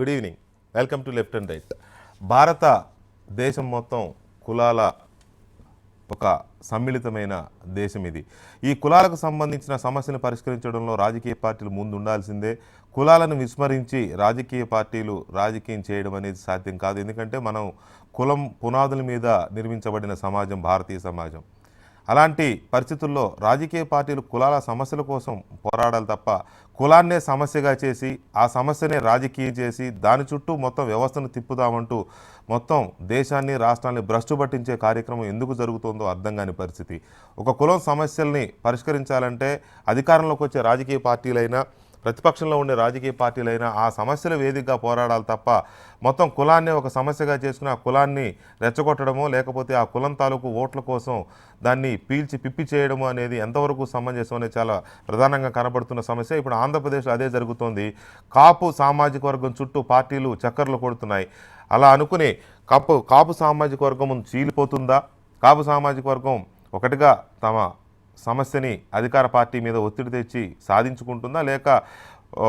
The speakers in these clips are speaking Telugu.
Good evening. Welcome to left and right. భారతదేశం మొత్తం కులాల ఒక సమ్మిళితమైన దేశం ఇది. ఈ కులాలకు సంబంధించిన సమస్యను పరిష్కరించడంలో రాజకీయ పార్టీలు ముందు ఉండాల్సిందే. కులాలను విస్మరించి రాజకీయ పార్టీలు రాజకీయం చేయడం అనేది సాధ్యం కాదు. ఎందుకంటే మనం కులం పునాదుల మీద నిర్మించబడిన సమాజం భారతీయ సమాజం. అలాంటి పరిస్థితుల్లో రాజకీయ పార్టీలు కులాల సమస్యల కోసం పోరాడాలి తప్ప కులాన్నే సమస్యగా చేసి ఆ సమస్యనే రాజకీయం చేసి దాని చుట్టూ మొత్తం వ్యవస్థను తిప్పుదామంటూ మొత్తం దేశాన్ని రాష్ట్రాన్ని భ్రష్టు పట్టించే కార్యక్రమం ఎందుకు జరుగుతుందో అర్థం కాని పరిస్థితి. ఒక కులం సమస్యల్ని పరిష్కరించాలంటే అధికారంలోకి వచ్చే రాజకీయ పార్టీలైనా ప్రతిపక్షంలో ఉండే రాజకీయ పార్టీలైనా ఆ సమస్యల వేదికగా పోరాడాలి తప్ప మొత్తం కులాన్ని ఒక సమస్యగా చేసుకుని ఆ కులాన్ని రెచ్చగొట్టడమో లేకపోతే ఆ కులం తాలూకు ఓట్ల కోసం దాన్ని పీల్చి పిప్పి చేయడము అనేది ఎంతవరకు సమంజసం అనేది చాలా ప్రధానంగా కనబడుతున్న సమస్య. ఇప్పుడు ఆంధ్రప్రదేశ్లో అదే జరుగుతోంది. కాపు సామాజిక వర్గం చుట్టూ పార్టీలు చక్కర్లు కొడుతున్నాయి. అలా అనుకుని కాపు సామాజిక వర్గం చీలిపోతుందా, కాపు సామాజిక వర్గం ఒకటిగా తమ సమస్యని అధికార పార్టీ మీద ఒత్తిడి తెచ్చి సాధించుకుంటుందా, లేక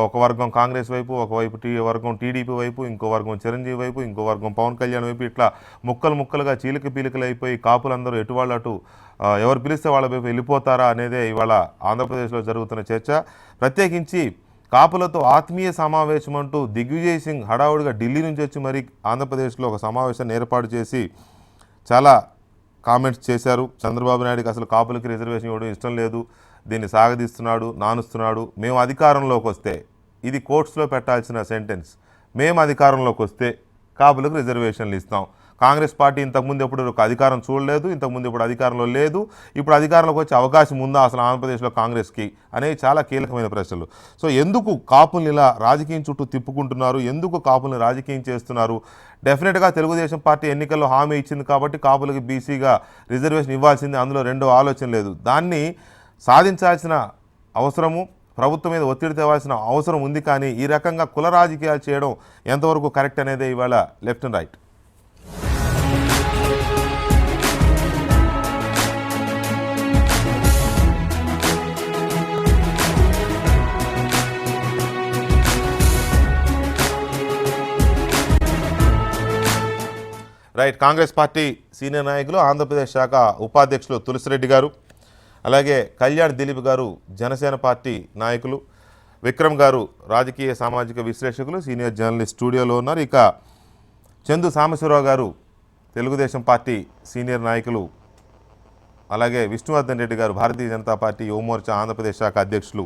ఒక వర్గం కాంగ్రెస్ వైపు, ఒకవైపు వర్గం టీడీపీ వైపు, ఇంకో వర్గం చిరంజీవి వైపు, ఇంకో వర్గం పవన్ కళ్యాణ్ వైపు ఇట్లా ముక్కలుగా పీలికలు అయిపోయి కాపులందరూ ఎటు వాళ్ళు అటు ఎవరు పిలిస్తే వాళ్ళ వైపు వెళ్ళిపోతారా అనేదే ఇవాళ ఆంధ్రప్రదేశ్లో జరుగుతున్న చర్చ. ప్రత్యేకించి కాపులతో ఆత్మీయ సమావేశం అంటూ దిగ్విజయ్ సింగ్ హడావుడిగా ఢిల్లీ నుంచి వచ్చి మరీ ఆంధ్రప్రదేశ్లో ఒక సమావేశాన్ని ఏర్పాటు చేసి చాలా కామెంట్స్ చేశారు. చంద్రబాబు నాయుడుకి అసలు కాపులకి రిజర్వేషన్ ఇవ్వడం ఇష్టం లేదు, దీన్ని సాగదీస్తున్నాడు, నానుస్తున్నాడు. మేము అధికారంలోకి వస్తే, ఇది కోర్ట్స్లో పెట్టాల్సిన సెంటెన్స్, మేము అధికారంలోకి వస్తే కాపులకు రిజర్వేషన్లు ఇస్తాం. కాంగ్రెస్ పార్టీ ఇంతకుముందు ఎప్పుడు అధికారం చూడలేదు, ఇంతకుముందు ఇప్పుడు అధికారంలో లేదు, ఇప్పుడు అధికారంలోకి వచ్చే అవకాశం ఉందా అసలు ఆంధ్రప్రదేశ్లో కాంగ్రెస్కి అనేవి చాలా కీలకమైన ప్రశ్నలు. సో ఎందుకు కాపుల్ని ఇలా రాజకీయం చుట్టూ తిప్పుకుంటున్నారు, ఎందుకు కాపుల్ని రాజకీయం చేస్తున్నారు? డెఫినెట్గా తెలుగుదేశం పార్టీ ఎన్నికల్లో హామీ ఇచ్చింది కాబట్టి కాపులకి బీసీగా రిజర్వేషన్ ఇవ్వాల్సింది, అందులో రెండో ఆలోచన లేదు. దాన్ని సాధించాల్సిన అవసరము, ప్రభుత్వం మీద ఒత్తిడి తేవాల్సిన అవసరం ఉంది. కానీ ఈ రకంగా కుల రాజకీయాలు చేయడం ఎంతవరకు కరెక్ట్ అనేదే ఇవాళ left and right. Right. Congress party senior నాయకులు, ఆంధ్రప్రదేశ్ శాఖ ఉపాధ్యక్షులు తులసిరెడ్డి గారు, అలాగే కళ్యాణ్ దిలీప్ గారు జనసేన పార్టీ నాయకులు, విక్రమ్ గారు రాజకీయ సామాజిక విశ్లేషకులు, సీనియర్ జర్నలిస్ట్ స్టూడియోలో ఉన్నారు. ఇక చందు సాంబశివరావు గారు తెలుగుదేశం పార్టీ సీనియర్ నాయకులు, అలాగే విష్ణువర్ధన్ రెడ్డి గారు భారతీయ జనతా పార్టీ యువమోర్చా ఆంధ్రప్రదేశ్ శాఖ అధ్యక్షులు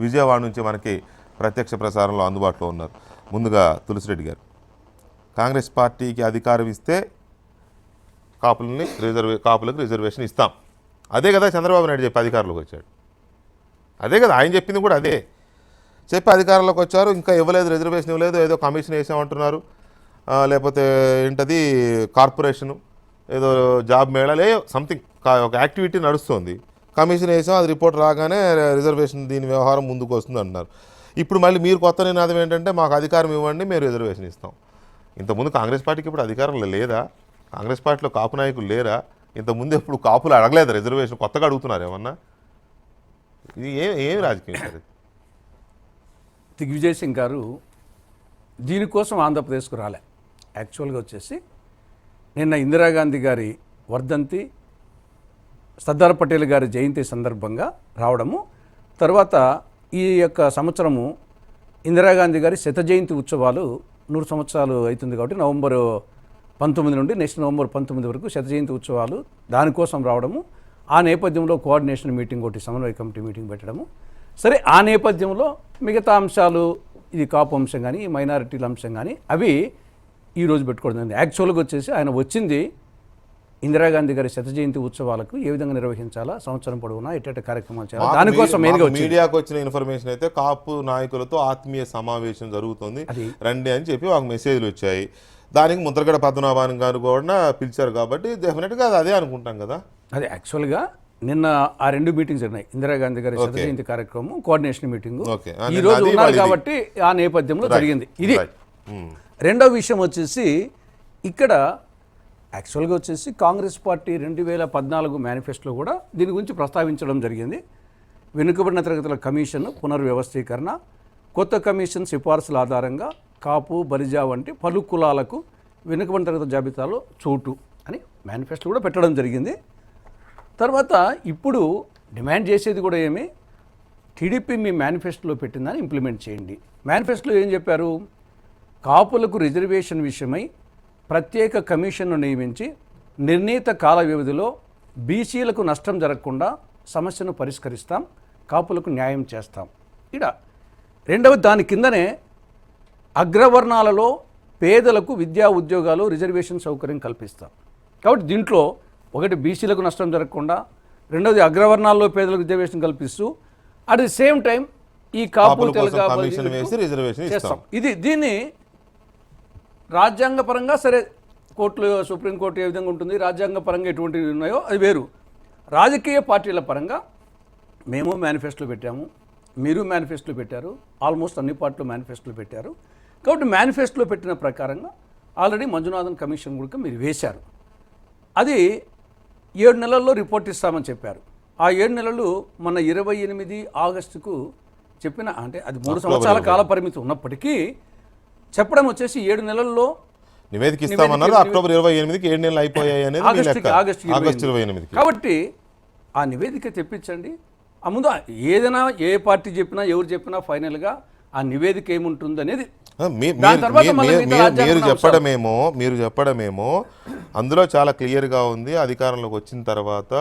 విజయవాడ నుంచి మనకి ప్రత్యక్ష ప్రసారంలో అందుబాటులో ఉన్నారు. ముందుగా తులసిరెడ్డి గారు, కాంగ్రెస్ పార్టీకి అధికారం ఇస్తే కాపులకు రిజర్వేషన్ ఇస్తాం, అదే కదా చంద్రబాబు నాయుడు చెప్పి అధికారంలోకి వచ్చాడు. అదే కదా ఆయన చెప్పింది కూడా, అదే చెప్పి అధికారంలోకి వచ్చారు. ఇంకా ఇవ్వలేదు, రిజర్వేషన్ ఇవ్వలేదు, ఏదో కమిషన్ వేసామంటున్నారు, లేకపోతే ఏంటది కార్పొరేషను, ఏదో జాబ్ మేళాలే సంథింగ్ ఒక యాక్టివిటీ నడుస్తుంది. కమిషన్ వేసాం, అది రిపోర్ట్ రాగానే రిజర్వేషన్ దీని వ్యవహారం ముందుకు వస్తుంది అంటున్నారు. ఇప్పుడు మళ్ళీ మీరు కొత్త నినాదం ఏంటంటే మాకు అధికారం ఇవ్వండి, మేము రిజర్వేషన్ ఇస్తాం. ఇంతకుముందు కాంగ్రెస్ పార్టీకి ఇప్పుడు అధికారంలో లేదా? కాంగ్రెస్ పార్టీలో కాపు నాయకులు లేరా? ఇంతకుముందు ఎప్పుడు కాపులు అడగలేదు రిజర్వేషన్, కొత్తగా అడుగుతున్నారు ఏమన్నా? ఇది ఏం రాజకీయం సార్? దిగ్విజయ్ సింగ్ గారు దీనికోసం ఆంధ్రప్రదేశ్కు రాలే. యాక్చువల్గా వచ్చేసి నిన్న ఇందిరాగాంధీ గారి వర్ధంతి, సర్దార్ పటేల్ గారి జయంతి సందర్భంగా రావడము, తర్వాత ఈ యొక్క సంవత్సరము ఇందిరాగాంధీ గారి శత జయంతి ఉత్సవాలు 100 సంవత్సరాలు అవుతుంది కాబట్టి నవంబర్ 19 నుండి నెక్స్ట్ నవంబర్ 19 వరకు శత జయంతి ఉత్సవాలు, దానికోసం రావడము. ఆ నేపథ్యంలో కోఆర్డినేషన్ మీటింగ్ ఒకటి, సమన్వయ కమిటీ మీటింగ్ పెట్టడము. సరే, ఆ నేపథ్యంలో మిగతా అంశాలు, ఇది కాపు అంశం కానీ మైనారిటీల అంశం కానీ అవి ఈరోజు పెట్టుకోవడం. యాక్చువల్గా వచ్చేసి ఆయన వచ్చింది ఇందిరాగాంధీ గారి శత జయంతి ఉత్సవాలకు ఏ విధంగా నిర్వహించాలా, సంవత్సరం పొడవునా ఎట్ట కార్యక్రమాలు చేయాలి, దానికోసం మీడియాకు వచ్చిన ఇన్ఫర్మేషన్ అయితే కాపు నాయకులతో ఆత్మీయ సమావేశం జరుగుతుంది రండి అని చెప్పి మాకు మెసేజ్లు వచ్చాయి. దానికి ముద్రగడ పద్మనాభాన్ గారు కూడా పిలిచారు కాబట్టి డెఫినెట్గా అదే అనుకుంటాం కదా. అదే యాక్చువల్గా నిన్న ఆ 2 మీటింగ్స్ ఉన్నాయి, ఇందిరాగాంధీ గారి శత జయంతి కార్యక్రమం, కోఆర్డినేషన్ మీటింగ్ ఈ రోజు ఉన్నారు కాబట్టి ఆ నేపథ్యంలో జరిగింది. ఇది రెండో విషయం వచ్చేసి ఇక్కడ యాక్చువల్గా వచ్చేసి కాంగ్రెస్ పార్టీ 2014 మేనిఫెస్టోలో కూడా దీని గురించి ప్రస్తావించడం జరిగింది. వెనుకబడిన తరగతుల కమిషన్ పునర్వ్యవస్థీకరణ, కొత్త కమిషన్ సిఫార్సుల ఆధారంగా కాపు బలిజా వంటి పలు కులాలకు వెనుకబడిన తరగతి జాబితాలో చోటు అని మేనిఫెస్టో కూడా పెట్టడం జరిగింది. తర్వాత ఇప్పుడు డిమాండ్ చేసేది కూడా ఏమి, టీడీపీ మీ మేనిఫెస్టోలో పెట్టిందని ఇంప్లిమెంట్ చేయండి. మేనిఫెస్టోలో ఏం చెప్పారు, కాపులకు రిజర్వేషన్ విషయమై ప్రత్యేక కమిషన్ను నియమించి నిర్ణీత కాల వ్యవధిలో బీసీలకు నష్టం జరగకుండా సమస్యను పరిష్కరిస్తాం, కాపులకు న్యాయం చేస్తాం. ఇడ రెండవ దాని కిందనే అగ్రవర్ణాలలో పేదలకు విద్యా ఉద్యోగాలు రిజర్వేషన్ సౌకర్యం కల్పిస్తాం. కాబట్టి దీంట్లో ఒకటి బీసీలకు నష్టం జరగకుండా, రెండవది అగ్రవర్ణాల్లో పేదలకు రిజర్వేషన్ కల్పిస్తూ అట్ ది సేమ్ టైం ఈ కాపులు కమిషన్ వేసి రిజర్వేషన్ చేస్తాం. దీన్ని రాజ్యాంగపరంగా సరే కోర్టులో సుప్రీంకోర్టు ఏ విధంగా ఉంటుంది, రాజ్యాంగపరంగా ఎటువంటివి ఉన్నాయో అది వేరు. రాజకీయ పార్టీల పరంగా మేము మేనిఫెస్టోలో పెట్టాము, మీరు మేనిఫెస్టోలో పెట్టారు, ఆల్మోస్ట్ అన్ని పార్టీలు మేనిఫెస్టోలో పెట్టారు. కాబట్టి మేనిఫెస్టోలో పెట్టిన ప్రకారంగా ఆల్రెడీ మంజునాథన్ కమిషన్ కూడా మీరు వేశారు. అది 7 నెలల్లో రిపోర్ట్ ఇస్తామని చెప్పారు. ఆ 7 నెలలు మన 28 ఆగస్టుకు చెప్పిన, అంటే అది 3 సంవత్సరాల కాల పరిమితి ఉన్నప్పటికీ చెప్పడం వచ్చేసి 7 నెలల్లో నివేదిక ఇస్తామన్నారు. అక్టోబర్ 28కి 7 నెలలు అయిపోయాయి అనేది ఆగస్టు 28. కాబట్టి ఆ నివేదిక తెప్పించండి. ఆ ముందు ఏదైనా ఏ పార్టీ చెప్పినా ఎవరు చెప్పినా ఫైనల్గా ఆ నివేదిక ఏముంటుంది అనేది మీరు చెప్పడమేమో అందులో చాలా క్లియర్గా ఉంది. అధికారంలోకి వచ్చిన తర్వాత,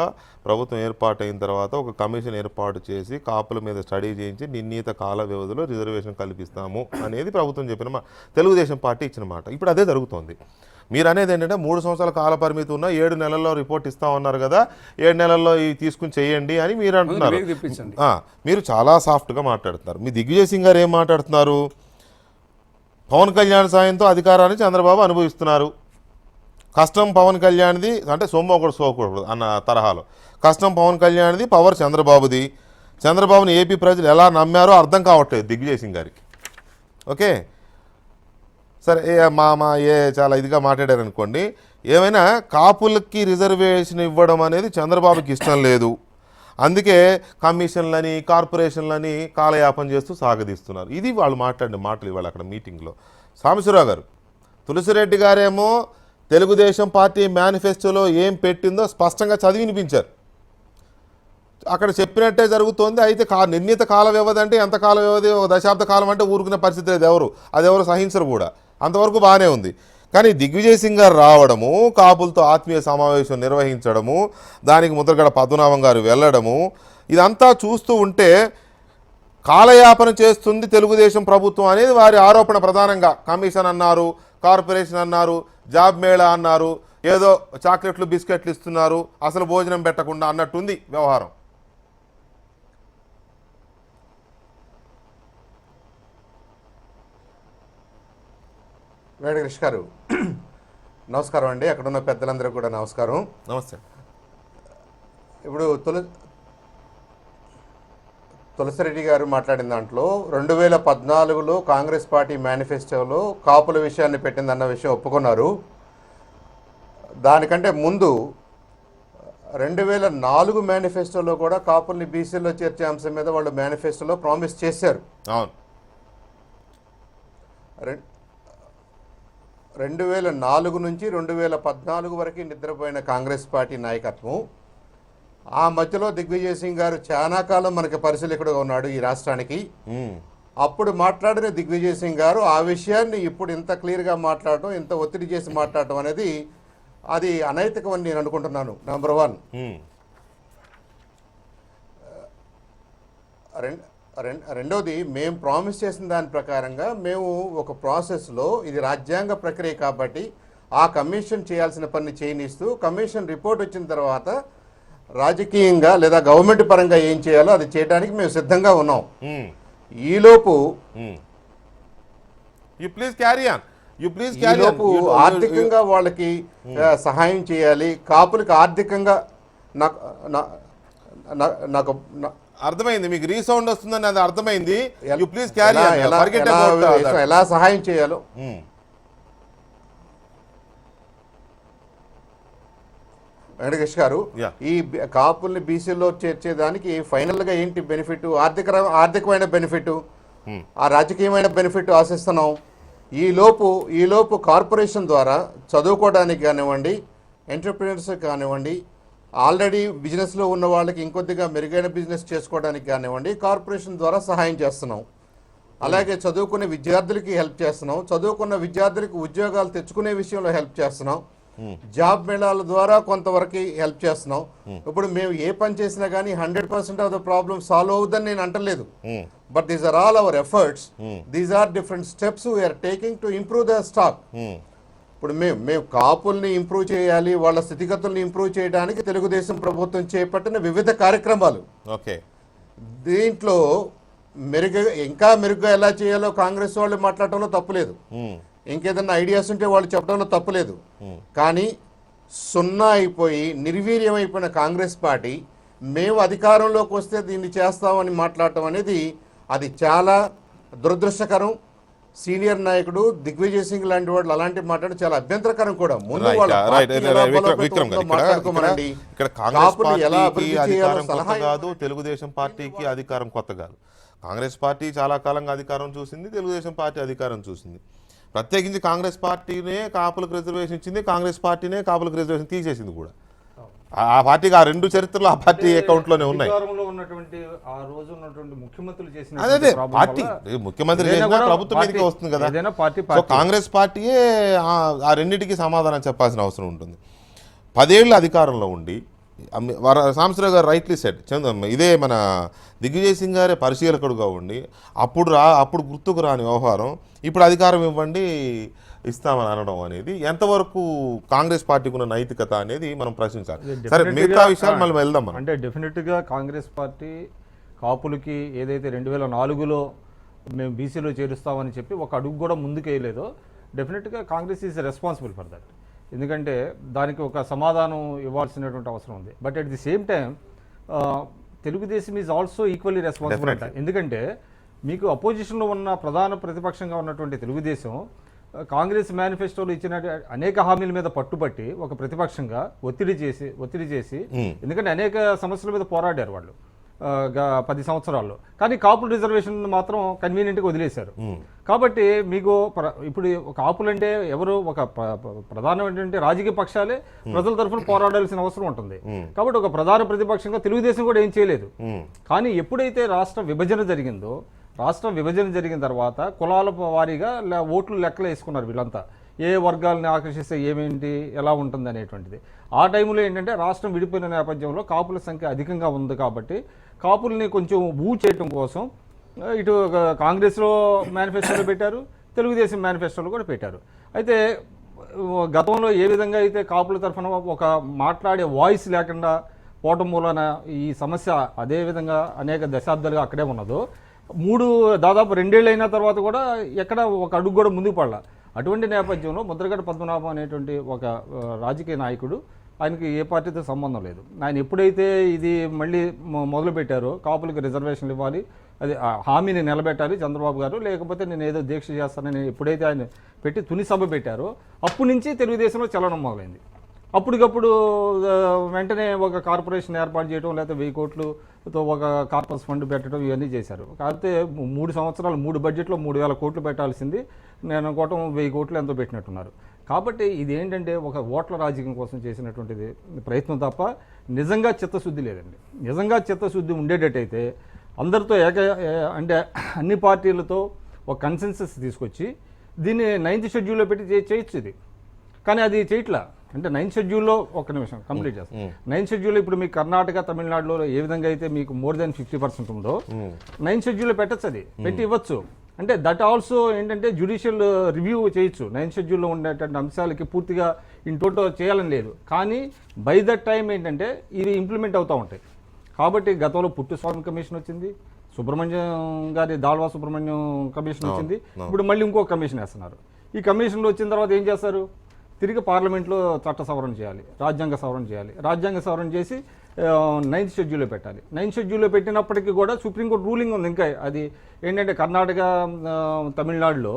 ప్రభుత్వం ఏర్పాటైన తర్వాత ఒక కమిషన్ ఏర్పాటు చేసి కాపుల మీద స్టడీ చేయించి నిర్ణీత కాల వ్యవధిలో రిజర్వేషన్ కల్పిస్తాము అనేది ప్రభుత్వం చెప్పిన తెలుగుదేశం పార్టీ ఇచ్చిన మాట. ఇప్పుడు అదే జరుగుతోంది. మీరు అనేది ఏంటంటే 3 సంవత్సరాల కాల పరిమితి ఉన్న 7 నెలల్లో రిపోర్ట్ ఇస్తామన్నారు కదా, 7 నెలల్లో ఇవి తీసుకుని చేయండి అని మీరు అంటున్నారు. మీరు చాలా సాఫ్ట్గా మాట్లాడుతున్నారు. మీ దిగ్విజయ్ సింగ్ గారు ఏం మాట్లాడుతున్నారు, పవన్ కళ్యాణ్ సాయంతో అధికారాన్ని చంద్రబాబు అనుభవిస్తున్నారు, కష్టం పవన్ కళ్యాణ్ది, అంటే సొమ్ము ఒకటి సోకూడదు అన్న తరహాలో, కష్టం పవన్ కళ్యాణ్ది, పవర్ చంద్రబాబుది, చంద్రబాబుని ఏపీ ప్రజలు ఎలా నమ్మారో అర్థం కావట్లేదు దిగ్విజయ్ సింగ్ గారికి. ఓకే సరే, చాలా ఇదిగా మాట్లాడారు అనుకోండి. ఏమైనా కాపులకి రిజర్వేషన్ ఇవ్వడం అనేది చంద్రబాబుకి ఇష్టం లేదు, అందుకే కమిషన్లని కార్పొరేషన్లని కాలయాపన చేస్తూ సాగదీస్తున్నారు. ఇది వాళ్ళు మాట్లాడిన మాటలు ఇవాళ అక్కడ మీటింగ్లో. సాంబశివరావు గారు, తులసిరెడ్డి గారేమో తెలుగుదేశం పార్టీ మేనిఫెస్టోలో ఏం పెట్టిందో స్పష్టంగా చదివి వినిపించారు. అక్కడ చెప్పినట్టే జరుగుతోంది. అయితే నిర్ణీత కాల వ్యవధి అంటే ఎంత కాల వ్యవధి, ఒక దశాబ్ద కాలం అంటే ఊరుకునే పరిస్థితి లేదు, అది ఎవరు సహించరు కూడా. అంతవరకు బాగానే ఉంది. కానీ దిగ్విజయ్ సింగ్ గారు రావడము, కాపులతో ఆత్మీయ సమావేశం నిర్వహించడము, దానికి ముద్రగడ పద్మనాభం గారు వెళ్ళడము, ఇదంతా చూస్తూ ఉంటే కాలయాపన చేస్తుంది తెలుగుదేశం ప్రభుత్వం అనేది వారి ఆరోపణ ప్రధానంగా. కమిషన్ అన్నారు, కార్పొరేషన్ అన్నారు, జాబ్ మేళా అన్నారు, ఏదో చాక్లెట్లు బిస్కెట్లు ఇస్తున్నారు, అసలు భోజనం పెట్టకుండా అన్నట్టుంది వ్యవహారం. వెంకటకృష్ణ గారు నమస్కారం అండి, అక్కడున్న పెద్దలందరూ కూడా నమస్కారం. నమస్తే. ఇప్పుడు తులసిరెడ్డి గారు మాట్లాడిన దాంట్లో 2014లో కాంగ్రెస్ పార్టీ మేనిఫెస్టోలో కాపుల విషయాన్ని పెట్టిందన్న విషయం ఒప్పుకున్నారు. దానికంటే ముందు 2004 మేనిఫెస్టోలో కూడా కాపుల్ని బీసీలో చేర్చే అంశం మీద వాళ్ళు మేనిఫెస్టోలో ప్రామిస్ చేశారు. అవును. 2004 నుంచి 2014 వరకు నిద్రపోయిన కాంగ్రెస్ పార్టీ నాయకత్వం, ఆ మధ్యలో దిగ్విజయ్ సింగ్ గారు చాలా కాలం మనకి పరిశీలకుడుగా ఉన్నాడు ఈ రాష్ట్రానికి. అప్పుడు మాట్లాడిన దిగ్విజయ్ సింగ్ గారు ఆ విషయాన్ని ఇప్పుడు ఇంత క్లియర్గా మాట్లాడటం, ఇంత ఒత్తిడి చేసి మాట్లాడటం అనేది అది అనైతికం అని నేను అనుకుంటున్నాను. నెంబర్ 1. రెండోది, మేము ప్రామిస్ చేసిన దాని ప్రకారంగా మేము ఒక ప్రాసెస్లో, ఇది రాజ్యాంగ ప్రక్రియ కాబట్టి ఆ కమిషన్ చేయాల్సిన పని చేయనిస్తూ, కమిషన్ రిపోర్ట్ వచ్చిన తర్వాత రాజకీయంగా లేదా గవర్నమెంట్ పరంగా ఏం చేయాలో అది చేయడానికి మేము సిద్ధంగా ఉన్నాం. ఈలోపు ఆర్థికంగా వాళ్ళకి సహాయం చేయాలి, కాపులకి ఆర్థికంగా నాకు అర్థమైంది, మీకు రీసౌండ్ వస్తుందని అది అర్థమైంది. ఎలా సహాయం చేయాలో వెంకటేష్ గారు, ఈ కాపుల్ని బీసీలో చేర్చేదానికి ఫైనల్ గా ఏంటి బెనిఫిట్? ఆర్థికమైన బెనిఫిట్, ఆ రాజకీయమైన బెనిఫిట్ ఆశిస్తున్నాం. ఈలోపు కార్పొరేషన్ ద్వారా చదువుకోవడానికి కానివ్వండి, ఎంటర్ప్రినర్స్ కానివ్వండి, ఆల్రెడీ బిజినెస్లో ఉన్న వాళ్ళకి ఇంకొద్దిగా మెరుగైన బిజినెస్ చేసుకోవడానికి కానివ్వండి, కార్పొరేషన్ ద్వారా సహాయం చేస్తున్నాం. అలాగే చదువుకునే విద్యార్థులకి హెల్ప్ చేస్తున్నాం. చదువుకున్న విద్యార్థులకి ఉద్యోగాలు తెచ్చుకునే విషయంలో హెల్ప్ చేస్తున్నాం. జాబ్ మేళాల ద్వారా కొంతవరకు హెల్ప్ చేస్తున్నాం. ఇప్పుడు మేము ఏ పని చేసినా కానీ 100% ఆఫ్ ద ప్రాబ్లమ్ సాల్వ్ అవుతుందని నేను అంటలేదు. But these are all our efforts. These are different steps we're taking to improve the stock. ఇప్పుడు మేము కాపుల్ని ఇంప్రూవ్ చేయాలి, వాళ్ళ స్థితిగతుల్ని ఇంప్రూవ్ చేయడానికి తెలుగుదేశం ప్రభుత్వం చేపట్టిన వివిధ కార్యక్రమాలు. ఓకే, దీంట్లో ఇంకా మెరుగ్గా ఎలా చేయాలో కాంగ్రెస్ వాళ్ళు మాట్లాడటంలో తప్పులేదు. ఇంకేదన్నా ఐడియాస్ ఉంటే వాళ్ళు చెప్పడంలో తప్పులేదు. కానీ సున్నా అయిపోయి నిర్వీర్యం అయిపోయిన కాంగ్రెస్ పార్టీ మేము అధికారంలోకి వస్తే దీన్ని చేస్తామని మాట్లాడటం అనేది అది చాలా దురదృష్టకరం. సీనియర్ నాయకుడు దిగ్విజయ్ సింగ్ లాంటి వాళ్ళు అలాంటి మాట్లాడడం చాలా అభ్యంతరకరం కూడా. ముందు వాళ్ళ పార్టీ ఎలా బలోపేతం ఉందో మాట్లాడుకోమనండి. ఇక్కడ కాంగ్రెస్ కాపుల్ని ఎలా పార్టీకి అభివృద్ధి చేయాలో అధికారం కొత్త సలహా కాదు, తెలుగుదేశం పార్టీకి అధికారం కొత్త కాదు. కాంగ్రెస్ పార్టీ చాలా కాలంగా అధికారం చూసింది, తెలుగుదేశం పార్టీ అధికారం చూసింది. ప్రత్యేకించి కాంగ్రెస్ పార్టీనే కాపులకు రిజర్వేషన్ ఇచ్చింది, కాంగ్రెస్ పార్టీనే కాపులకు రిజర్వేషన్ తీసేసింది కూడా. ఆ పార్టీకి ఆ రెండు చరిత్రలు ఆ పార్టీ అకౌంట్లోనే ఉన్నాయి. అధికారంలో ఉన్నటువంటి ఆ రోజు ఉన్నటువంటి ముఖ్యమంత్రులు చేసిన అదే పార్టీ ముఖ్యమంత్రి చేసినా ప్రభుత్వం మీదకే వస్తుంది కదా. ఏదైనా పార్టీ సో కాంగ్రెస్ పార్టీయే ఆ రెండింటికి సమాధానం చెప్పాల్సిన అవసరం ఉంటుంది. 10 ఏళ్ళు అధికారంలో ఉండి సాంబశివరావు గారు రైట్లీ సెట్, ఇదే మన దిగ్విజయ్ సింగ్ గారే పరిశీలకుడుగా ఉండి అప్పుడు గుర్తుకు రాని వ్యవహారం ఇప్పుడు అధికారం ఇవ్వండి ఇస్తామని అనడం అనేది ఎంతవరకు కాంగ్రెస్ పార్టీకి ఉన్న నైతికత అనేది మనం ప్రశ్నించాలి. సరే, మిగతా విషయాలు మళ్ళీ వెళ్దాం మనం. అంటే డెఫినెట్గా కాంగ్రెస్ పార్టీ కాపులకి ఏదైతే 2004లో మేము బీసీలో చేరుస్తామని చెప్పి ఒక అడుగు కూడా ముందుకు వేయలేదో డెఫినెట్గా Congress is responsible for that. ఎందుకంటే దానికి ఒక సమాధానం ఇవ్వాల్సినటువంటి అవసరం ఉంది. But at the same time Telugu Desam is also equally responsible అంట. ఎందుకంటే మీకు అపోజిషన్లో ఉన్న ప్రధాన ప్రతిపక్షంగా ఉన్నటువంటి తెలుగుదేశం కాంగ్రెస్ మేనిఫెస్టోలో ఇచ్చిన అనేక హామీల మీద పట్టుబట్టి ఒక ప్రతిపక్షంగా ఒత్తిడి చేసి ఎందుకంటే అనేక సమస్యల మీద పోరాడారు వాళ్ళు 10 సంవత్సరాల్లో. కానీ కాపుల రిజర్వేషన్ మాత్రం కన్వీనియంట్గా వదిలేశారు. కాబట్టి మీకు ఇప్పుడు కాపులు అంటే ఎవరు ఒక ప్రధానమైనటువంటి రాజకీయ పక్షాలే ప్రజల తరఫున పోరాడాల్సిన అవసరం ఉంటుంది. కాబట్టి ఒక ప్రధాన ప్రతిపక్షంగా తెలుగుదేశం కూడా ఏం చేయలేదు. కానీ ఎప్పుడైతే రాష్ట్ర విభజన జరిగిన తర్వాత కులాల వారీగా ఓట్లు లెక్కలు వేసుకున్నారు వీళ్ళంతా. ఏ వర్గాలని ఆకర్షిస్తే ఏమేంటి ఎలా ఉంటుంది అనేటువంటిది. ఆ టైంలో ఏంటంటే రాష్ట్రం విడిపోయిన నేపథ్యంలో కాపుల సంఖ్య అధికంగా ఉంది కాబట్టి కాపుల్ని కొంచెం చేయటం కోసం ఇటు కాంగ్రెస్లో మేనిఫెస్టోలో పెట్టారు, తెలుగుదేశం మేనిఫెస్టోలో కూడా పెట్టారు. అయితే గతంలో ఏ విధంగా అయితే కాపుల తరఫున ఒక మాట్లాడే వాయిస్ లేకుండా పోవటం మూలన ఈ సమస్య అదే విధంగా అనేక దశాబ్దాలుగా అక్కడే ఉన్నదో దాదాపు 2 ఏళ్ళు అయిన తర్వాత కూడా ఎక్కడ ఒక అడుగు కూడా ముందుకు పడలా. అటువంటి నేపథ్యంలో ముద్రగడ పద్మనాభం అనేటువంటి ఒక రాజకీయ నాయకుడు, ఆయనకి ఏ పార్టీతో సంబంధం లేదు. ఆయన ఎప్పుడైతే ఇది మళ్ళీ మొదలు పెట్టారో కాపులకు రిజర్వేషన్లు ఇవ్వాలి, అది హామీని నిలబెట్టాలి చంద్రబాబు గారు, లేకపోతే నేను ఏదో దీక్ష చేస్తానని ఎప్పుడైతే ఆయన పెట్టి తుని సభ పెట్టారో అప్పటి నుంచి తెలుగుదేశంలో చలనం మొదలైంది. అప్పటికప్పుడు వెంటనే ఒక కార్పొరేషన్ ఏర్పాటు చేయడం, లేకపోతే 1000 కోట్లతో ఒక కార్పస్ ఫండ్ పెట్టడం ఇవన్నీ చేశారు. కాకపోతే 3 సంవత్సరాలు 3 బడ్జెట్లో 3000 కోట్లు పెట్టాల్సింది నేను అనుకోవటం 1000 కోట్లు ఎంతో పెట్టినట్టున్నారు. కాబట్టి ఇది ఏంటంటే ఒక ఓట్ల రాజకీయం కోసం చేసినటువంటిది ప్రయత్నం తప్ప నిజంగా చిత్తశుద్ధి లేదండి. నిజంగా చిత్తశుద్ధి ఉండేటట్టయితే అందరితో అంటే అన్ని పార్టీలతో ఒక కన్సెన్సస్ తీసుకొచ్చి దీన్ని 9th షెడ్యూల్లో పెట్టి చేయొచ్చు ఇది. కానీ అది చేయట్లా. అంటే 9th షెడ్యూల్లో ఒక నిమిషం కంప్లీట్ చేస్తాం. 9th షెడ్యూల్లో ఇప్పుడు మీకు కర్ణాటక తమిళనాడులో ఏ విధంగా అయితే మీకు మోర్ దెన్ 50% ఉందో 9th షెడ్యూల్లో పెట్టచ్చు, అది పెట్టి ఇవ్వచ్చు. అంటే దట్ ఆల్సో ఏంటంటే జ్యుడిషియల్ రివ్యూ చేయొచ్చు. 9th షెడ్యూల్లో ఉండేటువంటి అంశాలకి పూర్తిగా ఇన్ టోటల్ చేయాలని లేదు. కానీ బై దట్ టైం ఏంటంటే ఇవి ఇంప్లిమెంట్ అవుతూ ఉంటాయి. కాబట్టి గతంలో పుట్టుస్వామి కమిషన్ వచ్చింది, దాల్వా సుబ్రహ్మణ్యం కమిషన్ వచ్చింది, ఇప్పుడు మళ్ళీ ఇంకో కమిషన్ వేస్తున్నారు. ఈ కమిషన్లో వచ్చిన తర్వాత ఏం చేస్తారు? తిరిగి పార్లమెంట్లో చట్ట సవరణ చేయాలి, రాజ్యాంగ సవరణ చేయాలి. రాజ్యాంగ సవరణ చేసి 9th షెడ్యూల్లో పెట్టాలి. 9th షెడ్యూల్లో పెట్టినప్పటికీ కూడా సుప్రీంకోర్టు రూలింగ్ ఉంది. ఇంకా అది ఏంటంటే కర్ణాటక తమిళనాడులో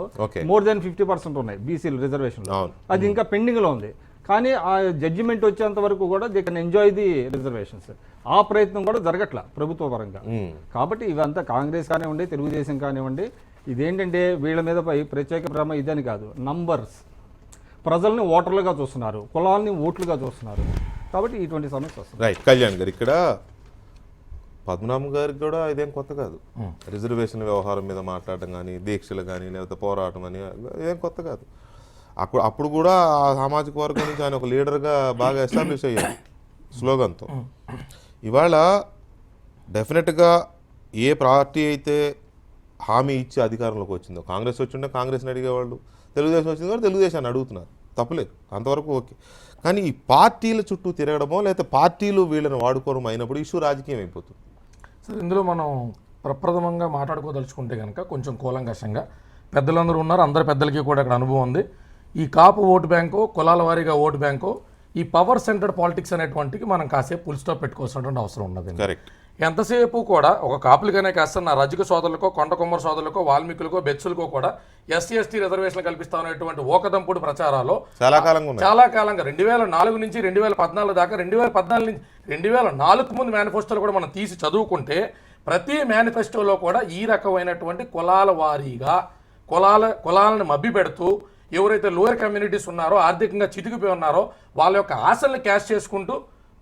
మోర్ దెన్ 50% ఉన్నాయి బీసీలు రిజర్వేషన్లో, అది ఇంకా పెండింగ్లో ఉంది. కానీ ఆ జడ్జిమెంట్ వచ్చేంత వరకు కూడా they can enjoy the reservations. ఆ ప్రయత్నం కూడా జరగట్లా ప్రభుత్వ పరంగా. కాబట్టి ఇవంతా కాంగ్రెస్ కానివ్వండి, తెలుగుదేశం కానివ్వండి, ఇదేంటంటే వీళ్ళ మీద ప్రత్యేక ప్రేమ ఇదని కాదు, నంబర్స్. ప్రజల్ని ఓటర్లుగా చూస్తున్నారు, కులాలని ఓట్లుగా చూస్తున్నారు. కాబట్టి ఇటువంటి సమస్య వస్తుంది. రైట్. కళ్యాణ్ గారు, ఇక్కడ పద్మనాభం గారికి కూడా ఇదేం కొత్త కాదు. రిజర్వేషన్ వ్యవహారం మీద మాట్లాడడం కానీ, దీక్షలు కానీ, లేకపోతే పోరాటం అని ఇదేం కొత్త కాదు. అప్పుడు కూడా ఆ సామాజిక వర్గం నుంచి ఆయన ఒక లీడర్గా బాగా ఎస్టాబ్లిష్ అయ్యారు స్లోగన్తో. ఇవాళ డెఫినెట్గా ఏ పార్టీ అయితే హామీ ఇచ్చి అధికారంలోకి వచ్చిందో, కాంగ్రెస్ వచ్చిండే కాంగ్రెస్ని అడిగేవాళ్ళు, తెలుగుదేశం వచ్చింది కూడా తెలుగుదేశాన్ని అడుగుతున్నారు, తప్పలేదు, అంతవరకు ఓకే. కానీ ఈ పార్టీల చుట్టూ తిరగడమో లేకపోతే పార్టీలు వీళ్ళని వాడుకోవడం అయినప్పుడు ఇష్యూ రాజకీయం అయిపోతుంది. సార్, ఇందులో మనం ప్రప్రథమంగా మాట్లాడుకోదలుచుకుంటే కనుక కొంచెం కూలంకషంగా పెద్దలందరూ ఉన్నారు, అందరి పెద్దలకి కూడా ఇక్కడ అనుభవం ఉంది. ఈ కాపు ఓటు బ్యాంకు, కులాల వారీగా ఓటు బ్యాంకు, ఈ పవర్ సెంటర్డ్ పాలిటిక్స్ అనేటువంటికి మనం కాసేపు ఫుల్ స్టాప్ పెట్టుకోవాల్సినటువంటి అవసరం ఉన్నది. కరెక్ట్. ఎంతసేపు కూడా ఒక కాపులుగానే కాస్త నా రజక సోదరులకో, కొండ కుమ్మర సోదరులకో, వాల్మీకులకో, బెత్సులకో కూడా ఎస్సీ ఎస్టీ రిజర్వేషన్లు కల్పిస్తామనేటువంటి ఓకదంపుడు ప్రచారాలు చాలా కాలంగా 2004 నుంచి 2014 దాకా, 2014 నుంచి 2004 ముందు మేనిఫెస్టోలు కూడా మనం తీసి చదువుకుంటే ప్రతి మేనిఫెస్టోలో కూడా ఈ రకమైనటువంటి కులాల వారీగా కులాలను మభ్య పెడుతూ ఎవరైతే లోయర్ కమ్యూనిటీస్ ఉన్నారో, ఆర్థికంగా చితికిపోయి ఉన్నారో వాళ్ళ యొక్క ఆశల్ని క్యాష్ చేసుకుంటూ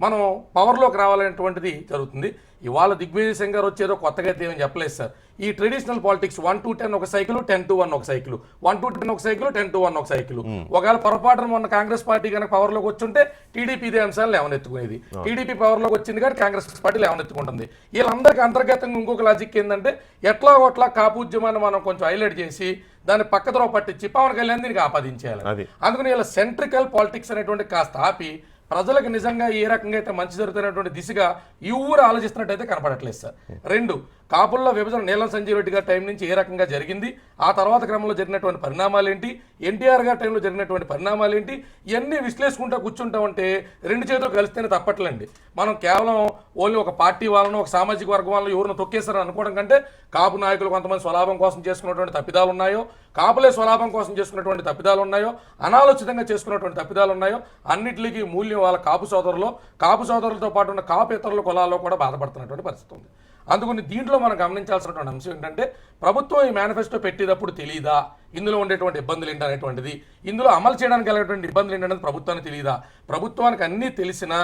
మనం పవర్లోకి రావాలనేటువంటిది జరుగుతుంది. ఇవాళ దిగ్విజయ్ సింగ్ గారు వచ్చేదో కొత్తగా అయితే ఏమని చెప్పలేదు సార్. ఈ ట్రెడిషనల్ పాలిటిక్స్ 1 to 10 ఒక సైకిల్, 10 to 1 ఒక సైకిల్, 1 to 10 ఒక సైకిల్, 10 to 1 ఒక సైకిల్. ఒకవేళ పొరపాటున మొన్న కాంగ్రెస్ పార్టీ కనుక పవర్లోకి వచ్చుంటే టీడీపీ ఇదే అంశాలు లేవనెత్తుకునేది. టీడీపీ పవర్లోకి వచ్చింది కానీ కాంగ్రెస్ పార్టీ లేవనెత్తుకుంటుంది. వీళ్ళందరికీ అంతర్గతంగా ఇంకొక లాజిక్ ఏంటంటే ఎట్లా కాపు ఉద్యమాన్ని మనం కొంచెం హైలైట్ చేసి దాన్ని పక్కదరవ పట్టించి పవన్ కళ్యాణ్ దీనికి ఆపాదించేయాలి. అందుకని ఇలా సెంట్రికల్ పాలిటిక్స్ అనేటువంటి కాస్త ఆపి ప్రజలకు నిజంగా ఏ రకంగా అయితే మంచి జరుగుతున్నటువంటి దిశగా ఈ ఊరు ఆలోచిస్తున్నట్టయితే కనపడట్లేదు సార్. 2, కాపుల్లో విభజన నీలం సంజీవ్ రెడ్డి గారి టైం నుంచి ఏ రకంగా జరిగింది, ఆ తర్వాత క్రమంలో జరిగినటువంటి పరిణామాలు ఏంటి, ఎన్టీఆర్ గారి టైంలో జరిగినటువంటి పరిణామాలు ఏంటి, ఇవన్నీ విశ్లేషించుకుంటూ కూర్చుంటామంటే 2 చేతులు కలిస్తేనే తప్పట్లండి. మనం కేవలం ఓన్లీ ఒక పార్టీ వాళ్ళను, ఒక సామాజిక వర్గం వాళ్ళను ఎవరిని తొక్కేస్తారని అనుకోవడం కంటే కాపు నాయకులు కొంతమంది స్వలాభం కోసం చేసుకున్నటువంటి తప్పిదాలు ఉన్నాయో, కాపులే స్వలాభం కోసం చేసుకున్నటువంటి తప్పిదాలు ఉన్నాయో, అనాలోచితంగా చేసుకున్నటువంటి తప్పిదాలు ఉన్నాయో, అన్నింటికి మూల్యం వాళ్ళ కాపు సోదరులతో పాటు ఉన్న కాపు ఇతరుల కులాల్లో కూడా బాధపడుతున్నటువంటి పరిస్థితి ఉంది. అందుకని దీంట్లో మనం గమనించాల్సినటువంటి అంశం ఏంటంటే ప్రభుత్వం ఈ మేనిఫెస్టో పెట్టేటప్పుడు తెలియదా ఇందులో ఉండేటువంటి ఇబ్బందులు ఏంటనేటువంటిది, ఇందులో అమలు చేయడానికి వెళ్ళేటువంటి ఇబ్బందులు ఏంటనేది ప్రభుత్వానికి తెలియదా? ప్రభుత్వానికి అన్నీ తెలిసినా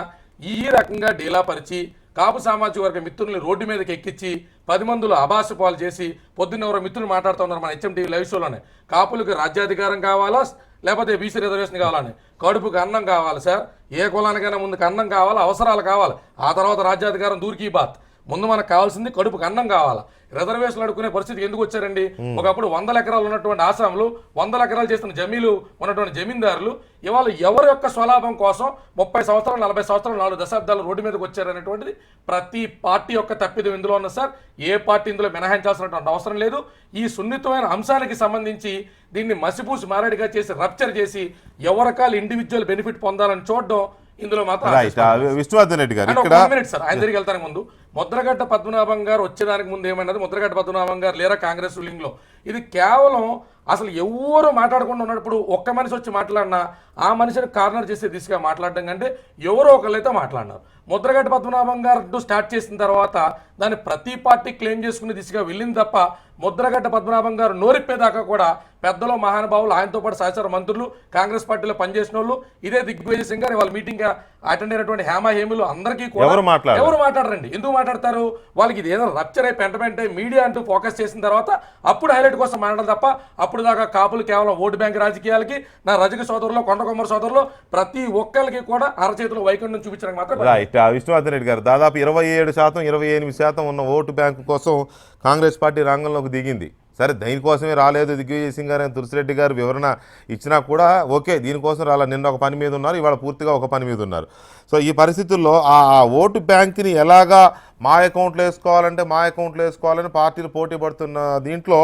ఈ రకంగా డీలాపరిచి కాపు సామాజిక వర్గ మిత్రుల్ని రోడ్డు మీదకి ఎక్కించి 10 మందిలో అభాసు పాలు చేసి పొద్దున్న ఎవరో మిత్రులు మాట్లాడుతూ ఉన్నారు మన HMTV లైవ్ షోలోనే, కాపులకు రాజ్యాధికారం కావాలా లేకపోతే బీసీ రిజర్వేషన్ కావాలని, కడుపుకి అన్నం కావాలి సార్, ఏ కులానికైనా ముందుకు అన్నం కావాలి, అవసరాలు కావాలి, ఆ తర్వాత రాజ్యాధికారం దూర్కీ బాత్. ముందు మనకు కావాల్సింది కడుపుకి అన్నం కావాలా. రిజర్వేషన్లు అడుకునే పరిస్థితి ఎందుకు వచ్చారండి? ఒకప్పుడు 100 ఎకరాలు ఉన్నటువంటి ఆసాంలు, 100 ఎకరాలు చేస్తున్న జమీలు ఉన్నటువంటి జమీందారులు ఇవాళ ఎవరి యొక్క స్వలాభం కోసం 30 సంవత్సరాలు 40 సంవత్సరాలు 4 దశాబ్దాలు రోడ్డు మీదకి వచ్చారనేటువంటిది ప్రతి పార్టీ యొక్క తప్పిదం ఇందులో ఉన్న సార్. ఏ పార్టీ ఇందులో మినహాయించాల్సినటువంటి అవసరం లేదు. ఈ సున్నితమైన అంశానికి సంబంధించి దీన్ని మసిపూసి మారేడుగా చేసి రప్చర్ చేసి ఎవరికాలు ఇండివిజువల్ బెనిఫిట్ పొందాలని చూడడం ఇందులో మాత్రం విష్ణువర్ధన్ రెడ్డి గారు సార్. ఆయన దగ్గరికి వెళ్తానికి ముందు ముద్రగడ్డ పద్మనాభం గారు వచ్చేదానికి ముందు ఏమైనది, ముద్రగడ్డ పద్మనాభం గారు లేరా కాంగ్రెస్ రూలింగ్ లో, ఇది కేవలం అసలు ఎవరు మాట్లాడకుండా ఉన్నప్పుడు ఒక్క మనిషి వచ్చి మాట్లాడినా ఆ మనిషిని కార్నర్ చేసే దిశగా మాట్లాడడం కంటే ఎవరో ఒకళ్ళైతే మాట్లాడినారు. ముద్రగడ్డ పద్మనాభం గారు స్టార్ట్ చేసిన తర్వాత దాన్ని ప్రతి పార్టీ క్లెయిమ్ చేసుకునే దిశగా వెళ్ళింది తప్ప ముద్రగడ్డ పద్మనాభం గారు నోరిప్పేదాకా కూడా పెద్దలు మహానుభావులు ఆయనతో పాటు సహచర మంత్రులు కాంగ్రెస్ పార్టీలో పనిచేసిన వాళ్ళు ఇదే దిగ్విజయ్ సింగ్ గారు వాళ్ళ మీటింగ్ అటెండ్ అయినటువంటి హేమలు అందరికీ కూడా ఎవరు మాట్లాడరండి. ఎందుకు మాట్లాడతారు? వాళ్ళకి ఇది ఏదో రప్చర్ అయి పెంటమెంట్ మీడియా అంటూ ఫోకస్ చేసిన తర్వాత అప్పుడు హైలైట్ కోసం మాట్లాడాలి తప్ప అప్పుడు దాకా కాపులు కేవలం ఓటు బ్యాంక్ రాజకీయాలకి, నా రజక సోదరులు కొండ కొమ్మర సోదరులు ప్రతి ఒక్కరికి కూడా అరచేతులు వైకుంఠం చూపించడానికి మాత్రం. విష్ణువర్ధన్ రెడ్డి గారు దాదాపు 27% 28% ఉన్న ఓటు బ్యాంకు కోసం కాంగ్రెస్ పార్టీ రంగంలోకి దిగింది. సరే, దీనికోసమే రాలేదు దిగ్విజయ్ సింగ్ గారు, తులసిరెడ్డి గారు వివరణ ఇచ్చినా కూడా ఓకే, దీనికోసం రాలా. నిన్న ఒక పని మీద ఉన్నారు, ఇవాళ పూర్తిగా ఒక పని మీద ఉన్నారు. సో ఈ పరిస్థితుల్లో ఆ ఓటు బ్యాంక్ని ఎలాగా మా అకౌంట్లో వేసుకోవాలంటే మా అకౌంట్లో వేసుకోవాలని పార్టీలు పోటీ పడుతున్న దీంట్లో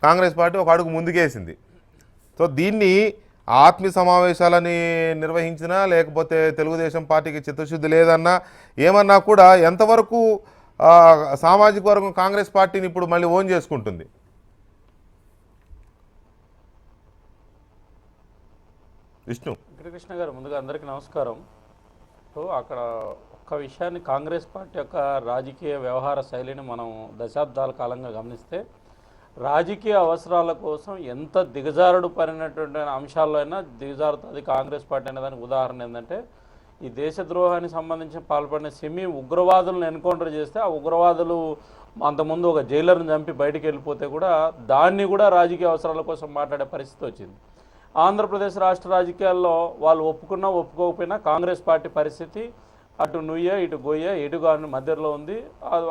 కాంగ్రెస్ పార్టీ ఒక అడుగు ముందుకేసింది. సో దీన్ని ఆత్మీయ సమావేశాలని నిర్వహించినా లేకపోతే తెలుగుదేశం పార్టీకి చిత్తశుద్ధి లేదన్నా ఏమన్నా కూడా ఎంతవరకు సామాజిక వర్గం కాంగ్రెస్ పార్టీని ఇప్పుడు మళ్ళీ ఓన్ చేసుకుంటుంది? విష్ణు కృష్ణ గారు, ముందుగా అందరికీ నమస్కారం. అక్కడ ఒక్క విషయాన్ని, కాంగ్రెస్ పార్టీ యొక్క రాజకీయ వ్యవహార శైలిని మనం దశాబ్దాల కాలంగా గమనిస్తే రాజకీయ అవసరాల కోసం ఎంత దిగజారుడు పడినటువంటి అంశాల్లో అయినా దిగజారుతుంది కాంగ్రెస్ పార్టీ అనే దానికి ఉదాహరణ ఏంటంటే ఈ దేశద్రోహానికి సంబంధించి పాల్పడిన ఉగ్రవాదులను ఎన్కౌంటర్ చేస్తే ఆ ఉగ్రవాదులు అంతకుముందు ఒక జైలర్ని చంపి బయటికి వెళ్ళిపోతే కూడా దాన్ని కూడా రాజకీయ అవసరాల కోసం మాట్లాడే పరిస్థితి వచ్చింది. ఆంధ్రప్రదేశ్ రాష్ట్ర రాజకీయాల్లో వాళ్ళు ఒప్పుకున్నా ఒప్పుకోకపోయినా కాంగ్రెస్ పార్టీ పరిస్థితి అటు నుయ్య ఇటు గొయ్య ఎటుగాని మధ్యలో ఉంది.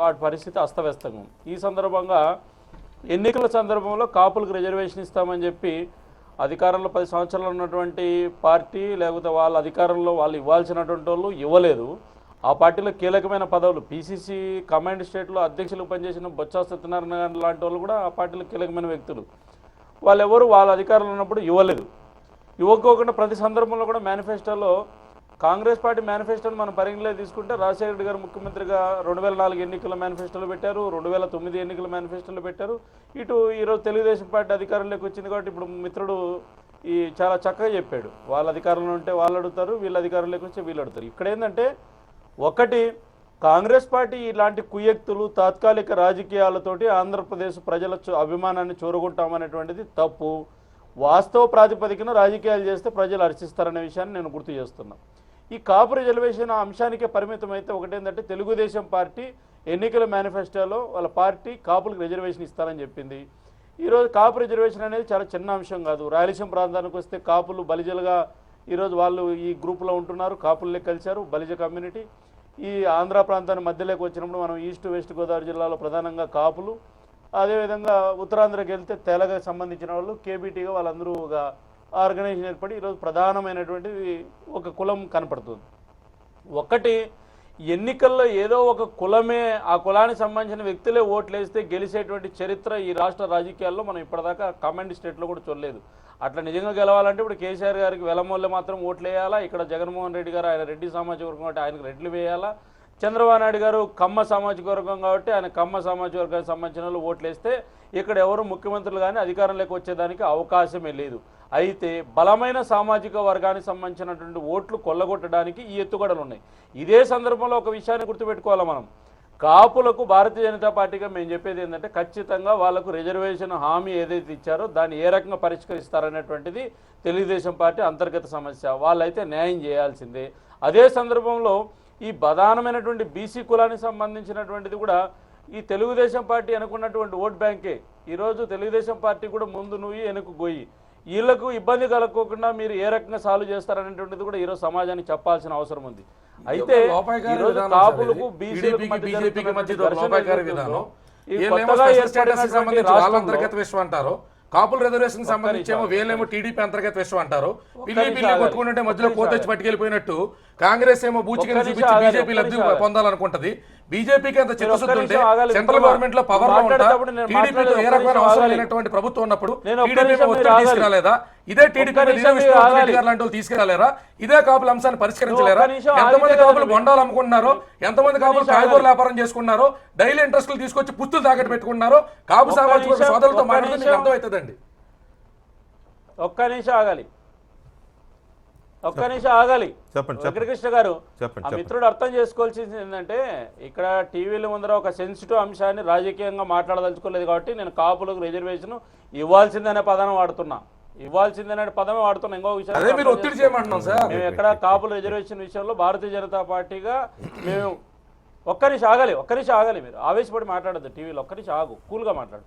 వాటి పరిస్థితి అస్తవ్యస్తంగా ఉంది. ఈ సందర్భంగా ఎన్నికల సందర్భంలో కాపులకు రిజర్వేషన్ ఇస్తామని చెప్పి అధికారంలో 10 సంవత్సరాలు ఉన్నటువంటి పార్టీ లేకపోతే వాళ్ళ అధికారంలో వాళ్ళు ఇవ్వాల్సినటువంటి వాళ్ళు ఇవ్వలేదు. ఆ పార్టీలో కీలకమైన పదవులు పిసిసి కమాండ్ స్టేట్లో అధ్యక్షులు పనిచేసిన బొత్స సత్యనారాయణ లాంటి వాళ్ళు కూడా ఆ పార్టీలో కీలకమైన వ్యక్తులు. వాళ్ళెవరు వాళ్ళ అధికారంలో ఉన్నప్పుడు ఇవ్వలేదు. ఇవ్వకోకుండా ప్రతి సందర్భంలో కూడా మేనిఫెస్టోలో కాంగ్రెస్ పార్టీ మేనిఫెస్టోని మనం పరిగణలోకి తీసుకుంటే రాజశేఖర రెడ్డి గారు ముఖ్యమంత్రిగా 2004 ఎన్నికల మేనిఫెస్టోలో పెట్టారు, 2009 ఎన్నికల మేనిఫెస్టోలో పెట్టారు. ఇటు ఈరోజు తెలుగుదేశం పార్టీ అధికారంలోకి వచ్చింది కాబట్టి ఇప్పుడు మిత్రుడు చాలా చక్కగా చెప్పాడు. వాళ్ళ అధికారంలో ఉంటే వాళ్ళు అడుగుతారు, వీళ్ళ అధికారంలోకి వచ్చి వీళ్ళు అడుగుతారు. ఇక్కడ ఏంటంటే ఒకటి కాంగ్రెస్ పార్టీ ఇలాంటి కుయ్యక్తులు తాత్కాలిక రాజకీయాలతోటి ఆంధ్రప్రదేశ్ ప్రజల అభిమానాన్ని చూరగొట్టామనేటువంటిది తప్పు. వాస్తవ ప్రాతిపదికన రాజకీయాలు చేస్తే ప్రజలు హర్షిస్తారనే విషయాన్ని నేను గుర్తు చేస్తున్నా. ఈ కాపు రిజర్వేషన్ అంశానికే పరిమితం అయితే ఒకటేంటంటే తెలుగుదేశం పార్టీ ఎన్నికల మేనిఫెస్టోలో వాళ్ళ పార్టీ కాపులకు రిజర్వేషన్ ఇస్తారని చెప్పింది. ఈరోజు కాపు రిజర్వేషన్ అనేది చాలా చిన్న అంశం కాదు. రాయలసీమ ప్రాంతానికి వస్తే కాపులు బలిజలుగా ఈరోజు వాళ్ళు ఈ గ్రూపులో ఉంటున్నారు, కాపులే కలిశారు బలిజ కమ్యూనిటీ. ఈ ఆంధ్ర ప్రాంతాన్ని మధ్యలోకి వచ్చినప్పుడు మనం ఈస్ట్ వెస్ట్ గోదావరి జిల్లాలో ప్రధానంగా కాపులు, అదేవిధంగా ఉత్తరాంధ్రకి వెళ్తే తెలగకు సంబంధించిన వాళ్ళు కేబీటీగా వాళ్ళందరూ ఒక ఆర్గనైజేషన్ ఏర్పడి ఈరోజు ప్రధానమైనటువంటి ఒక కులం కనపడుతుంది. ఒకటి ఎన్నికల్లో ఏదో ఒక కులమే ఆ కులానికి సంబంధించిన వ్యక్తులే ఓట్లు వేస్తే గెలిచేటువంటి చరిత్ర ఈ రాష్ట్ర రాజకీయాల్లో మనం ఇప్పటిదాకా కమాండ్ స్టేట్లో కూడా చూడలేదు. అట్లా నిజంగా గెలవాలంటే ఇప్పుడు కేసీఆర్ గారికి వెలమూలే మాత్రం ఓట్లు వేయాలా, ఇక్కడ జగన్మోహన్ రెడ్డి గారు ఆయన రెడ్డి సామాజిక వర్గం కాబట్టి ఆయనకు రెడ్లు వేయాలా, చంద్రబాబు నాయుడు గారు కమ్మ సామాజిక వర్గం కాబట్టి ఆయన కమ్మ సామాజిక వర్గానికి సంబంధించిన వాళ్ళు ఓట్లు వేస్తే ఇక్కడ ఎవరు ముఖ్యమంత్రులు కానీ అధికారంలోకి వచ్చేదానికి అవకాశమే లేదు. అయితే బలమైన సామాజిక వర్గానికి సంబంధించినటువంటి ఓట్లు కొల్లగొట్టడానికి ఈ ఎత్తుగడలు ఉన్నాయి. ఇదే సందర్భంలో ఒక విషయాన్ని గుర్తుపెట్టుకోవాలి మనం. కాపులకు భారతీయ జనతా పార్టీగా మేము చెప్పేది ఏంటంటే ఖచ్చితంగా వాళ్ళకు రిజర్వేషన్ హామీ ఏదైతే ఇచ్చారో దాన్ని ఏ రకంగా పరిష్కరిస్తారనేటువంటిది తెలుగుదేశం పార్టీ అంతర్గత సమస్య. వాళ్ళైతే న్యాయం చేయాల్సిందే. అదే సందర్భంలో ఈ ప్రధానమైనటువంటి బీసీ కులానికి సంబంధించినటువంటిది కూడా ఈ తెలుగుదేశం పార్టీ అనుకున్నటువంటి ఓట్ బ్యాంకే. ఈరోజు తెలుగుదేశం పార్టీ కూడా ముందు నువ్వు వెనుక గొయ్యి, వీళ్లకు ఇబ్బంది కలగకోకుండా మీరు ఏ రకంగా సాల్వ్ చేస్తారనేటువంటిది కూడా ఈరోజు సమాజానికి చెప్పాల్సిన అవసరం ఉంది. అయితే ఈరోజు కాపులకు బీసీలకు అంతర్గత విషయం అంటారు, కాపుల రిజర్వేషన్ సంబంధించేమో వీళ్ళేమో టీడీపీ అంతర్గత విషయం అంటారు. పిల్లి కొట్టుకుంటే మధ్యలో కోత వచ్చి పట్టుకెళ్ళిపోయినట్టు కాంగ్రెస్ ఏమో బూచికలు చూపించి బీజేపీ లబ్ధి పొందాలనుకుంటది. బీజేపీకి అంత చిత్తశుద్ధి ఉంటే సెంట్రల్ గవర్నమెంట్ లో పవర్ లో ఉంటా టీడీపీతో ఏ రకమైన అవసరం లేనటువంటి ప్రభుత్వం ఉన్నప్పుడు టీడీపీ ఒత్తిడి తీసుకురాలేదా? ఇదే టీడీపీ లాంటి వాళ్ళు తీసుకురాలేరా? ఇదే కాపుల అంశాన్ని పరిష్కరించలేరా? ఎంతమంది కాపులు బొండాలు అమ్ముకుంటున్నారో, ఎంతమంది కాపులు కాయగూర వ్యాపారం చేసుకున్నారో, డైలీ ఇంట్రెస్ట్లు తీసుకొచ్చి పుస్తులు తాకట్టు పెట్టుకున్నారో కాపు సామాజిక సోదరులతో మాట్లాడితే మీకు అర్థమవుతుందండి. ఒక్క నిమిషం ఆగాలి వెంకటకృష్ణ గారు. ఆ మిత్రుడు అర్థం చేసుకోవాల్సింది ఏంటంటే ఇక్కడ టీవీల ముందర ఒక సెన్సిటివ్ అంశాన్ని రాజకీయంగా మాట్లాడదలుచుకోలేదు కాబట్టి నేను కాపులకు రిజర్వేషన్ ఇవ్వాల్సిందనే పదాన్ని వాడుతున్నా. ఇవ్వాల్సిందనే పదమే వాడుతున్నా. ఇంకో విషయం మేము ఎక్కడ కాపుల రిజర్వేషన్ విషయంలో భారతీయ జనతా పార్టీగా మేము ఒక్క నిమిషం ఆగాలి. మీరు ఆవేశపడి మాట్లాడద్దు టీవీలో. ఒక్క నిమిషం ఆగు, కూల్గా మాట్లాడు.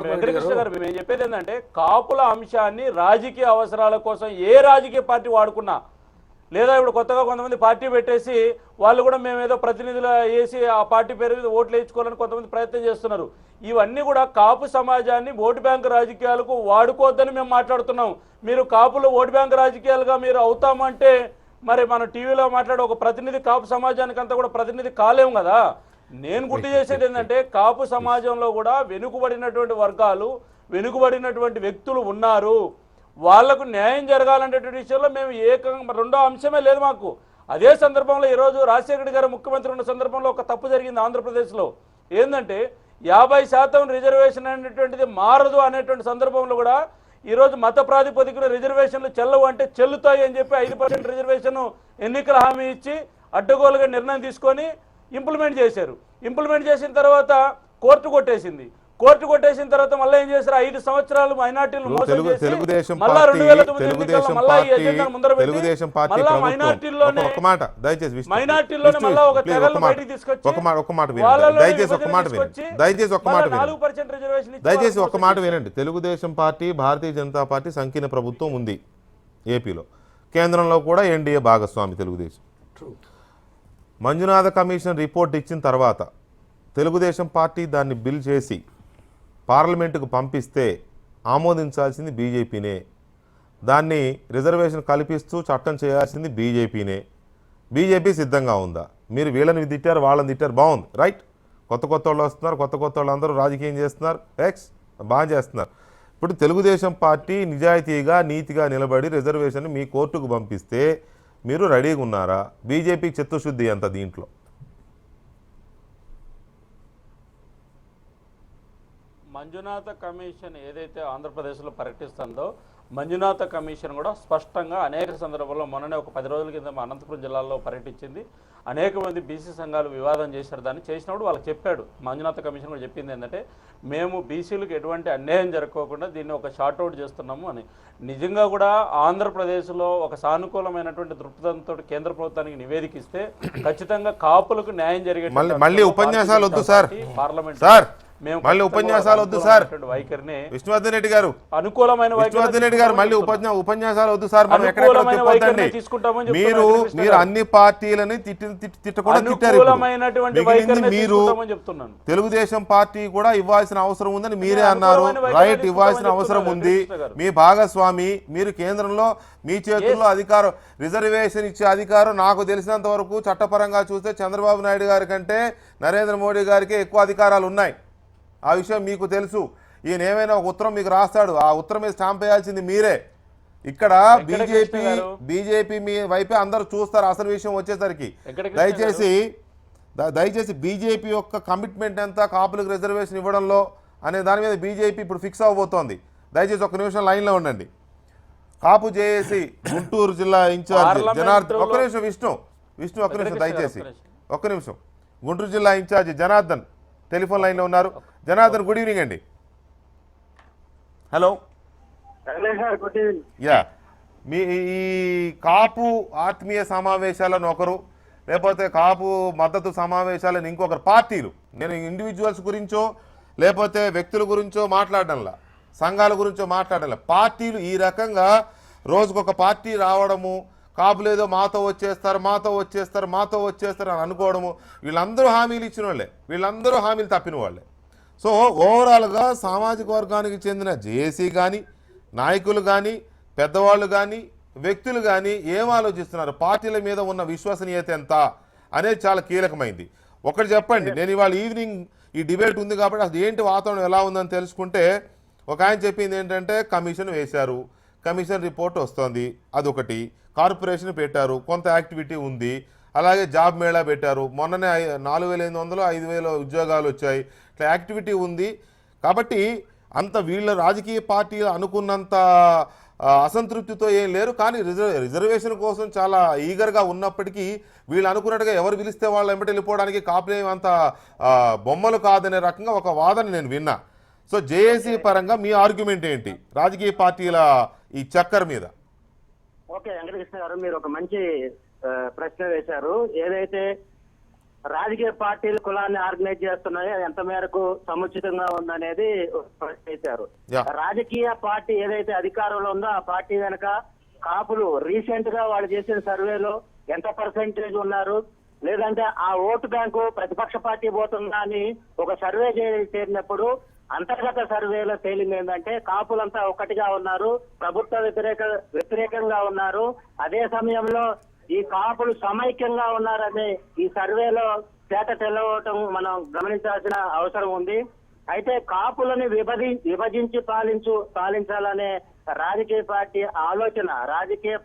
వెంకటకృష్ణ గారు మేము చెప్పేది ఏంటంటే కాపుల అంశాన్ని రాజకీయ అవసరాల కోసం ఏ రాజకీయ పార్టీ వాడుకున్నా, లేదా ఇప్పుడు కొత్తగా కొంతమంది పార్టీ పెట్టేసి వాళ్ళు కూడా మేము ఏదో ప్రతినిధులు వేసి ఆ పార్టీ పేరు మీద ఓట్లు వేయించుకోవాలని కొంతమంది ప్రయత్నం చేస్తున్నారు. ఇవన్నీ కూడా కాపు సమాజాన్ని ఓటు బ్యాంకు రాజకీయాలకు వాడుకోవద్దని మేము మాట్లాడుతున్నాం. మీరు కాపులు ఓటు బ్యాంకు రాజకీయాలుగా మీరు అవుతామంటే మరి మనం టీవీలో మాట్లాడే ఒక ప్రతినిధి కాపు సమాజానికి అంతా కూడా ప్రతినిధి కాలేము కదా. నేను గుర్తు చేసేది ఏంటంటే కాపు సమాజంలో కూడా వెనుకబడినటువంటి వర్గాలు, వెనుకబడినటువంటి వ్యక్తులు ఉన్నారు. వాళ్లకు న్యాయం జరగాలనేటువంటి విషయంలో మేము ఏకంగా రెండో అంశమే లేదు మాకు. అదే సందర్భంలో ఈరోజు రాజశేఖర రెడ్డి గారు ముఖ్యమంత్రి ఉన్న సందర్భంలో ఒక తప్పు జరిగింది ఆంధ్రప్రదేశ్లో. ఏంటంటే 50% రిజర్వేషన్ అనేటువంటిది మారదు అనేటువంటి సందర్భంలో కూడా ఈరోజు మత ప్రాతిపదికన రిజర్వేషన్లు చెల్లవు అంటే చెల్లుతాయి అని చెప్పి 5% రిజర్వేషన్ ఎన్నికల హామీ ఇచ్చి అడ్డగోలుగా నిర్ణయం తీసుకొని ఇంప్లిమెంట్ చేశారు. ఇంప్లిమెంట్ చేసిన తర్వాత కోర్టు కొట్టేసింది. కోర్టు కొట్టేసిన తర్వాత మళ్ళీ ఏం చేశారు? 5 సంవత్సరాలు మైనార్టీలు మోసం చేసి తెలుగుదేశం మళ్ళా పార్టీ 2009 తెలుగుదేశం మళ్ళా ఈ పార్టీ ఎజెండాను ముందర పెట్టి తెలుగుదేశం పార్టీ మళ్ళా ప్రభుత్వం మైనార్టీల్లోనే ఒక మాట దయచేసి విష్ణు, మైనార్టీల్లోనే విష్ణు, మళ్ళా ఒక ప్లీజ్ తెగలను ఒక మాట, బయటికి తీసుకొచ్చి ఒక మాట వినండి, వాళ్ళలోనే దయచేసి ఒక విభజన మాట వినండి, తీసుకొచ్చి దయచేసి ఒక మాట మళ్ళా వినండి, 4% రిజర్వేషన్ ఇచ్చి దయచేసి వాళ్ళని ఒక మాట వినండి. తెలుగుదేశం పార్టీ భారతీయ జనతా పార్టీ సంకీర్ణ ప్రభుత్వం ఉంది ఏపీలో, కేంద్రంలో కూడా ఎన్డీఏ భాగస్వామి తెలుగుదేశం. మంజునాథ కమిషన్ రిపోర్ట్ ఇచ్చిన తర్వాత తెలుగుదేశం పార్టీ దాన్ని బిల్ చేసి పార్లమెంటుకు పంపిస్తే ఆమోదించాల్సింది బీజేపీనే, దాన్ని రిజర్వేషన్ కల్పిస్తూ చట్టం చేయాల్సింది బీజేపీనే. బీజేపీ సిద్ధంగా ఉందా? మీరు వీళ్ళని తిట్టారు, వాళ్ళని తిట్టారు, బాగుంది, రైట్. కొత్త వాళ్ళు వస్తున్నారు, కొత్త వాళ్ళు అందరూ రాజకీయం చేస్తున్నారు, బాగా చేస్తున్నారు. ఇప్పుడు తెలుగుదేశం పార్టీ నిజాయితీగా నీతిగా నిలబడి రిజర్వేషన్ మీ కోర్టుకు పంపిస్తే మీరు రెడీగా ఉన్నారా? బీజేపీకి చిత్తశుద్ధి ఎంత దీంట్లో? మంజునాథ కమిషన్ ఏదైతే ఆంధ్రప్రదేశ్లో ప్రకటిస్తుందో మంజునాథ కమిషన్ కూడా స్పష్టంగా అనేక సందర్భాల్లో మొన్ననే ఒక 10 రోజుల కింద అనంతపురం జిల్లాలో పర్యటించింది. అనేక మంది బీసీ సంఘాలు వివాదం చేశారు. దాన్ని చేసినప్పుడు వాళ్ళకి చెప్పాడు, మంజునాథ కమిషన్ కూడా చెప్పింది ఏంటంటే మేము బీసీలకు ఎటువంటి అన్యాయం జరగకోకుండా దీన్ని ఒక షార్ట్అవుట్ చేస్తున్నాము అని. నిజంగా కూడా ఆంధ్రప్రదేశ్లో ఒక సానుకూలమైనటువంటి దృక్పథంతో కేంద్ర ప్రభుత్వానికి నివేదిక ఇస్తే ఖచ్చితంగా కాపులకు న్యాయం జరిగే మళ్ళీ ఉపన్యాసాలు వద్దు సార్, పార్లమెంట్ సార్ మళ్ళీ ఉపన్యాసాలు వద్దు సార్. వైఖరిని విష్ణువర్ధన్ రెడ్డి గారు, అనుకూలమైన విష్ణువర్ధన్ రెడ్డి గారు మళ్ళీ ఉపన్యాసాలు వద్దు సార్. మనం ఎక్కడెక్కడ చెప్పొద్దండి. మీరు అన్ని పార్టీలని తిట్టకుండా తిట్టారు. మీరు తెలుగుదేశం పార్టీ కూడా ఇవ్వాల్సిన అవసరం ఉందని మీరే అన్నారు, రైట్, ఇవ్వాల్సిన అవసరం ఉంది. మీ భాగస్వామి, మీరు కేంద్రంలో మీ చేతుల్లో అధికారం, రిజర్వేషన్ ఇచ్చే అధికారం నాకు తెలిసినంత వరకు చట్టపరంగా చూస్తే చంద్రబాబు నాయుడు గారి కంటే నరేంద్ర మోడీ గారికి ఎక్కువ అధికారాలు ఉన్నాయి. ఆ విషయం మీకు తెలుసు. ఈయన ఏమైనా ఒక ఉత్తరం మీకు రాస్తాడు, ఆ ఉత్తరం మీద స్టాంప్ వేయాల్సింది మీరే. ఇక్కడ బీజేపీ మీ వైపే అందరూ చూస్తారు. అసలు విషయం వచ్చేసరికి దయచేసి బీజేపీ యొక్క కమిట్మెంట్ ఎంత కాపులకు రిజర్వేషన్ ఇవ్వడంలో అనే దాని మీద బీజేపీ ఇప్పుడు ఫిక్స్ అవ్వబోతోంది. దయచేసి ఒక్క నిమిషం లైన్లో ఉండండి. కాపు జేఏసీ గుంటూరు జిల్లా ఇన్ఛార్జ్ జనార్దన్, ఒక్క నిమిషం విష్ణు ఒక్క నిమిషం దయచేసి ఒక్క నిమిషం. గుంటూరు జిల్లా ఇన్ఛార్జ్ జనార్దన్ టెలిఫోన్ లైన్లో ఉన్నారు. జనార్దన్, గుడ్ ఈవినింగ్ అండి. హలో, యా, మీ ఈ కాపు ఆత్మీయ సమావేశాలను ఒకరు, లేకపోతే కాపు మద్దతు సమావేశాలను ఇంకొకరు, పార్టీలు, నేను ఇండివిజువల్స్ గురించో లేకపోతే వ్యక్తుల గురించో మాట్లాడడంలా, సంఘాల గురించో మాట్లాడడంలా, పార్టీలు ఈ రకంగా రోజుకొక పార్టీ రావడము, కాపులేదో మాతో వచ్చేస్తారు అని అనుకోవడము, వీళ్ళందరూ హామీలు ఇచ్చిన వాళ్ళే, వీళ్ళందరూ హామీలు తప్పిన వాళ్ళే. సో ఓవరాల్గా సామాజిక వర్గానికి చెందిన జేఏసీ కానీ, నాయకులు కానీ, పెద్దవాళ్ళు కానీ, వ్యక్తులు కానీ ఏం ఆలోచిస్తున్నారు, పార్టీల మీద ఉన్న విశ్వసనీయత ఎంత అనేది చాలా కీలకమైంది. ఒకటి చెప్పండి, నేను ఇవాళ ఈవినింగ్ ఈ డిబేట్ ఉంది కాబట్టి అసలు ఏంటి వాతావరణం ఎలా ఉందని తెలుసుకుంటే, ఒక ఆయన చెప్పింది ఏంటంటే కమిషన్ వేశారు, కమిషన్ రిపోర్ట్ వస్తుంది, అదొకటి. కార్పొరేషన్ పెట్టారు, కొంత యాక్టివిటీ ఉంది. అలాగే జాబ్ మేళా పెట్టారు, మొన్ననే 4,800 5,000 ఉద్యోగాలు వచ్చాయి, ఇట్లా యాక్టివిటీ ఉంది. కాబట్టి అంత వీళ్ళ రాజకీయ పార్టీలు అనుకున్నంత అసంతృప్తితో ఏం లేరు. కానీ రిజర్వేషన్ కోసం చాలా ఈగర్గా ఉన్నప్పటికీ వీళ్ళు అనుకున్నట్టుగా ఎవరు పిలిస్తే వాళ్ళు వెంబడి వెళ్ళిపోవడానికి కాపులేం అంత బొమ్మలు కాదనే రకంగా ఒక వాదన నేను విన్నా. సో జేఏసీ పరంగా మీ ఆర్గ్యుమెంట్ ఏంటి రాజకీయ పార్టీల ఈ చక్కర్ మీద? ఓకే, వెంకటకృష్ణ గారు, మీరు ఒక మంచి ప్రశ్న వేశారు. ఏదైతే రాజకీయ పార్టీలు కులాన్ని ఆర్గనైజ్ చేస్తున్నాయో అది ఎంత మేరకు సముచితంగా ఉందనేది ప్రశ్న వేశారు. రాజకీయ పార్టీ ఏదైతే అధికారంలో ఉందో ఆ పార్టీ వెనక కాపులు రీసెంట్ గా వాళ్ళు చేసిన సర్వేలో ఎంత పర్సెంటేజ్ ఉన్నారు, లేదంటే ఆ ఓటు బ్యాంకు ప్రతిపక్ష పార్టీ పోతుందా అని ఒక సర్వే చేరినప్పుడు అంతర్గత సర్వేలో తేలింది ఏంటంటే కాపులంతా ఒక్కటిగా ఉన్నారు, ప్రభుత్వ వ్యతిరేకంగా ఉన్నారు. అదే సమయంలో ఈ కాపులు సమైక్యంగా ఉన్నారని ఈ సర్వేలో తేట తెలవటం మనం గమనించాల్సిన అవసరం ఉంది. అయితే కాపులని విభజించి పాలించాలనే రాజకీయ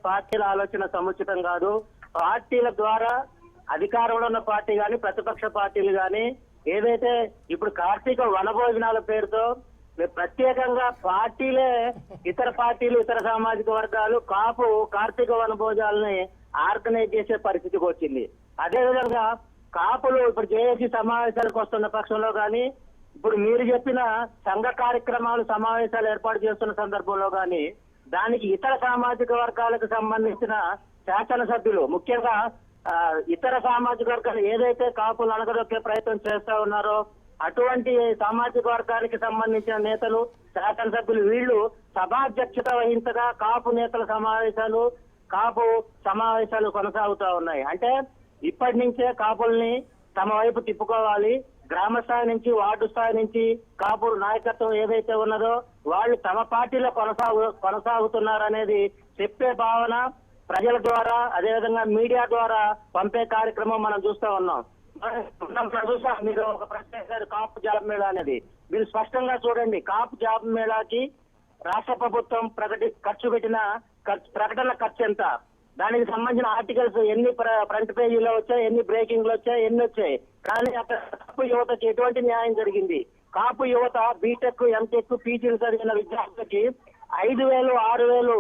పార్టీల ఆలోచన సముచితం కాదు. పార్టీల ద్వారా అధికారంలో ఉన్న పార్టీ కానీ ప్రతిపక్ష పార్టీలు కానీ ఏదైతే ఇప్పుడు కార్తీక వనభోజనాల పేరుతో ప్రత్యేకంగా పార్టీలే ఇతర పార్టీలు ఇతర సామాజిక వర్గాలు కాపు కార్తీక వనభోజనాలని ఆర్గనైజ్ చేసే పరిస్థితికి వచ్చింది. అదేవిధంగా కాపులు ఇప్పుడు జేఏసీ సమావేశాలకు వస్తున్న పక్షంలో కానీ ఇప్పుడు మీరు చెప్పిన సంఘ కార్యక్రమాలు సమావేశాలు ఏర్పాటు చేస్తున్న సందర్భంలో కానీ దానికి ఇతర సామాజిక వర్గాలకు సంబంధించిన శాసనసభ్యులు ముఖ్యంగా ఇతర సామాజిక వర్గాలు ఏదైతే కాపులు అణగదొక్కే ప్రయత్నం చేస్తా ఉన్నారో అటువంటి సామాజిక వర్గానికి సంబంధించిన నేతలు శాసనసభ్యులు వీళ్ళు సభాధ్యక్షత వహించగా కాపు నేతల సమావేశాలు కొనసాగుతూ ఉన్నాయి. అంటే ఇప్పటి నుంచే కాపుల్ని తమ వైపు తిప్పుకోవాలి. గ్రామ స్థాయి నుంచి వార్డు స్థాయి నుంచి కాపు నాయకత్వం ఏదైతే ఉన్నదో వాళ్ళు తమ పార్టీలో కొనసాగుతున్నారనేది చెప్పే భావన ప్రజల ద్వారా అదేవిధంగా మీడియా ద్వారా పంపే కార్యక్రమం మనం చూస్తూ ఉన్నాం. చూసాం, మీరు ఒక ప్రశ్న వేశారు కాపు జాబ్ మేళా అనేది. మీరు స్పష్టంగా చూడండి, కాపు జాబ్ మేళాకి రాష్ట్ర ప్రభుత్వం ఖర్చు పెట్టిన ప్రకటన ఖర్చు ఎంత, దానికి సంబంధించిన ఆర్టికల్స్ ఎన్ని ఫ్రంట్ పేజీలో వచ్చాయి, ఎన్ని బ్రేకింగ్ లో వచ్చాయి, ఎన్ని వచ్చాయి. కానీ అక్కడ కాపు యువతకి ఎటువంటి న్యాయం జరిగింది? కాపు యువత బీటెక్, ఎంటెక్, పీజీలు చదివిన విద్యార్థులకి 5,000, 6,000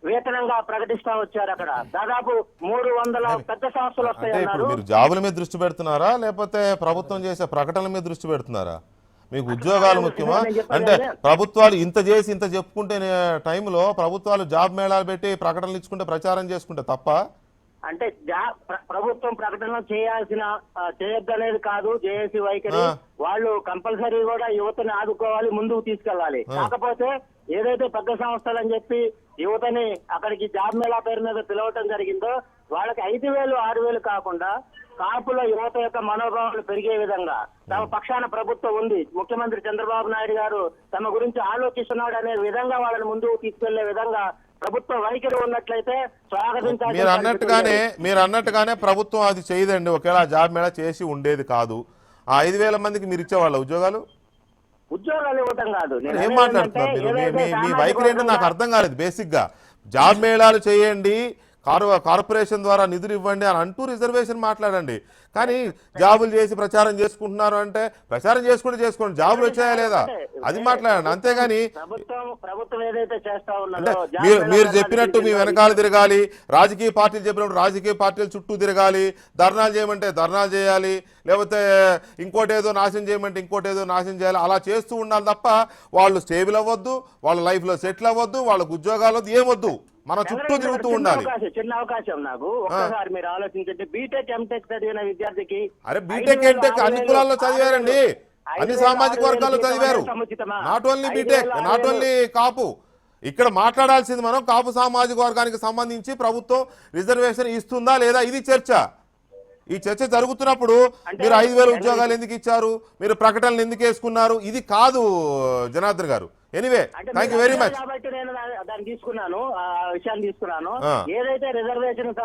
వేతనంగా ప్రకటిస్తా వచ్చారు. అక్కడ దాదాపు 300 పెద్ద సంస్థలు అంటే ఇప్పుడు వస్తాయన్నారు. మీరు జాబుల మీద దృష్టి పెడుతున్నారా లేకపోతే ప్రభుత్వం చేసే ప్రకటనల మీద దృష్టి పెడుతున్నారా? మీకు ఉద్యోగాలు ముఖ్యమా? అంటే ప్రభుత్వాలు ఇంత చేసి ఇంత చెప్పుకుంటే టైంలో ప్రభుత్వాలు జాబ్ మేళాలు పెట్టి ప్రకటనలు ఇచ్చుకుంటే ప్రచారం చేసుకుంటే తప్ప? అంటే ప్రభుత్వం ప్రకటన చేయొద్దనేది కాదు జేఏసీ వైఖరి. వాళ్ళు కంపల్సరీ కూడా యువతని ఆదుకోవాలి, ముందుకు తీసుకెళ్లాలి. కాకపోతే ఏదైతే పెద్ద సంస్థలు అని చెప్పి యువతని అక్కడికి జాబ్ మేళా పేరు మీద పిలవటం జరిగిందో వాళ్ళకి 5,000, 6,000 కాకుండా కాపుల యువత యొక్క మనోభావాలు పెరిగే విధంగా తమ పక్షాన ప్రభుత్వం ఉంది, ముఖ్యమంత్రి చంద్రబాబు నాయుడు గారు తమ గురించి ఆలోచిస్తున్నాడు అనే విధంగా వాళ్ళని ముందుకు తీసుకెళ్లే విధంగా ప్రభుత్వ వైఖరి ఉన్నట్లయితే స్వాగతించాలి. మీరు అన్నట్టుగానే ప్రభుత్వం అది చేయదండి. ఒకవేళ జాబ్ మేళా చేసి ఉండేది కాదు. ఆ 5,000 మందికి మీరు ఇచ్చేవాళ్ళ ఉద్యోగాలు ఇవ్వటం కాదు. ఏం మాట్లాడుతున్నారు మీరు? మీ వైఖరి ఏంటో నాకు అర్థం కాలేదు. బేసిక్ గా జాబ్ మేళాలు చేయండి, కార్పొరేషన్ ద్వారా నిధులు ఇవ్వండి అని అంటూ రిజర్వేషన్ మాట్లాడండి. కానీ జాబులు చేసి ప్రచారం చేసుకుంటున్నారు అంటే ప్రచారం చేసుకోండి, జాబులు వచ్చాయా లేదా అది మాట్లాడండి. అంతేగాని ప్రభుత్వం ఏదైతే చేస్తా అంటే మీరు చెప్పినట్టు మీ వెనకాల తిరగాలి, రాజకీయ పార్టీలు చెప్పినప్పుడు రాజకీయ పార్టీలు చుట్టూ తిరగాలి, ధర్నాలు చేయమంటే ధర్నాలు చేయాలి, లేకపోతే ఇంకోటేదో నాశనం చేయమంటే ఇంకోటేదో నాశనం చేయాలి, అలా చేస్తూ ఉండాలి తప్ప వాళ్ళు స్టేబుల్ అవ్వద్దు, వాళ్ళ లైఫ్ లో సెటిల్ అవ్వద్దు, వాళ్ళకు ఉద్యోగాలు వద్దు, ఏమొద్దు, మన చుట్టూ తిరుగుతూ ఉండాలి. చిన్న అవకాశం నాకు ఒక్కసారి మీరు ఆలోచించండి. బీటెక్, ఎంటెక్ చదివిన విద్యార్థికి అరే బీటెక్, ఎంటెక్ అన్ని కులాల్లో చదివారండి, అన్ని సామాజిక వర్గాల్లో చదివారు. Not only BTech, not only Kapu. ఇక్కడ మాట్లాడాల్సింది మనం కాపు సామాజిక వర్గానికి సంబంధించి ప్రభుత్వం రిజర్వేషన్ ఇస్తుందా లేదా, ఇది చర్చ. ఈ చర్చ జరుగుతున్నప్పుడు మీరు 5,000 ఉద్యోగాలు ఎందుకు ఇచ్చారు, మీరు ప్రకటనలు ఎందుకు వేసుకున్నారు, ఇది కాదు జనార్దన్ గారు. Anyway, thank you very much. కాబట్టి నేను దాన్ని తీసుకున్నాను, ఆ విషయాన్ని తీసుకున్నాను. ఏదైతే రిజర్వేషన్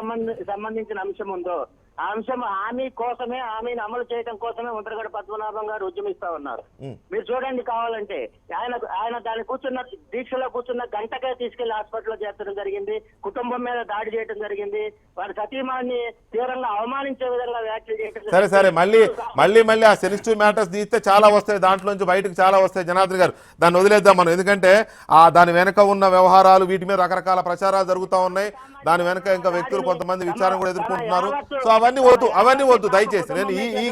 సంబంధించిన అంశం ఉందో ఆ అంశం హామీని అమలు చేయడం కోసమే ముద్రగడ పద్మనాభం గారు ఉద్యమిస్తా ఉన్నారు. మీరు చూడండి, కావాలంటే ఆయన దాన్ని దీక్షలో కూర్చున్న గంటకే తీసుకెళ్లి హాస్పిటల్లో చేర్చడం జరిగింది, కుటుంబం మీద దాడి చేయడం జరిగింది, వారి సతీమాన్ని తీవ్రంగా అవమానించే విధంగా వ్యాఖ్యలు చేయడం. సరే మళ్ళీ ఆ సెన్సిటివ్ మ్యాటర్స్ తీస్తే చాలా వస్తాయి, దాంట్లో నుంచి బయటకు చాలా వస్తాయి జనార్దన్ గారు. దాన్ని వదిలేద్దాం మనం, ఎందుకంటే దాని వెనక ఉన్న వ్యవహారాలు వీటి మీద రకరకాల ప్రచారాలు జరుగుతూ ఉన్నాయి. దాని వెనక ఇంకా వ్యక్తులు కొంతమంది విచారణ కూడా ఎదుర్కొంటున్నారు. సో అవన్నీ వద్దు దయచేసి. నేను ఈ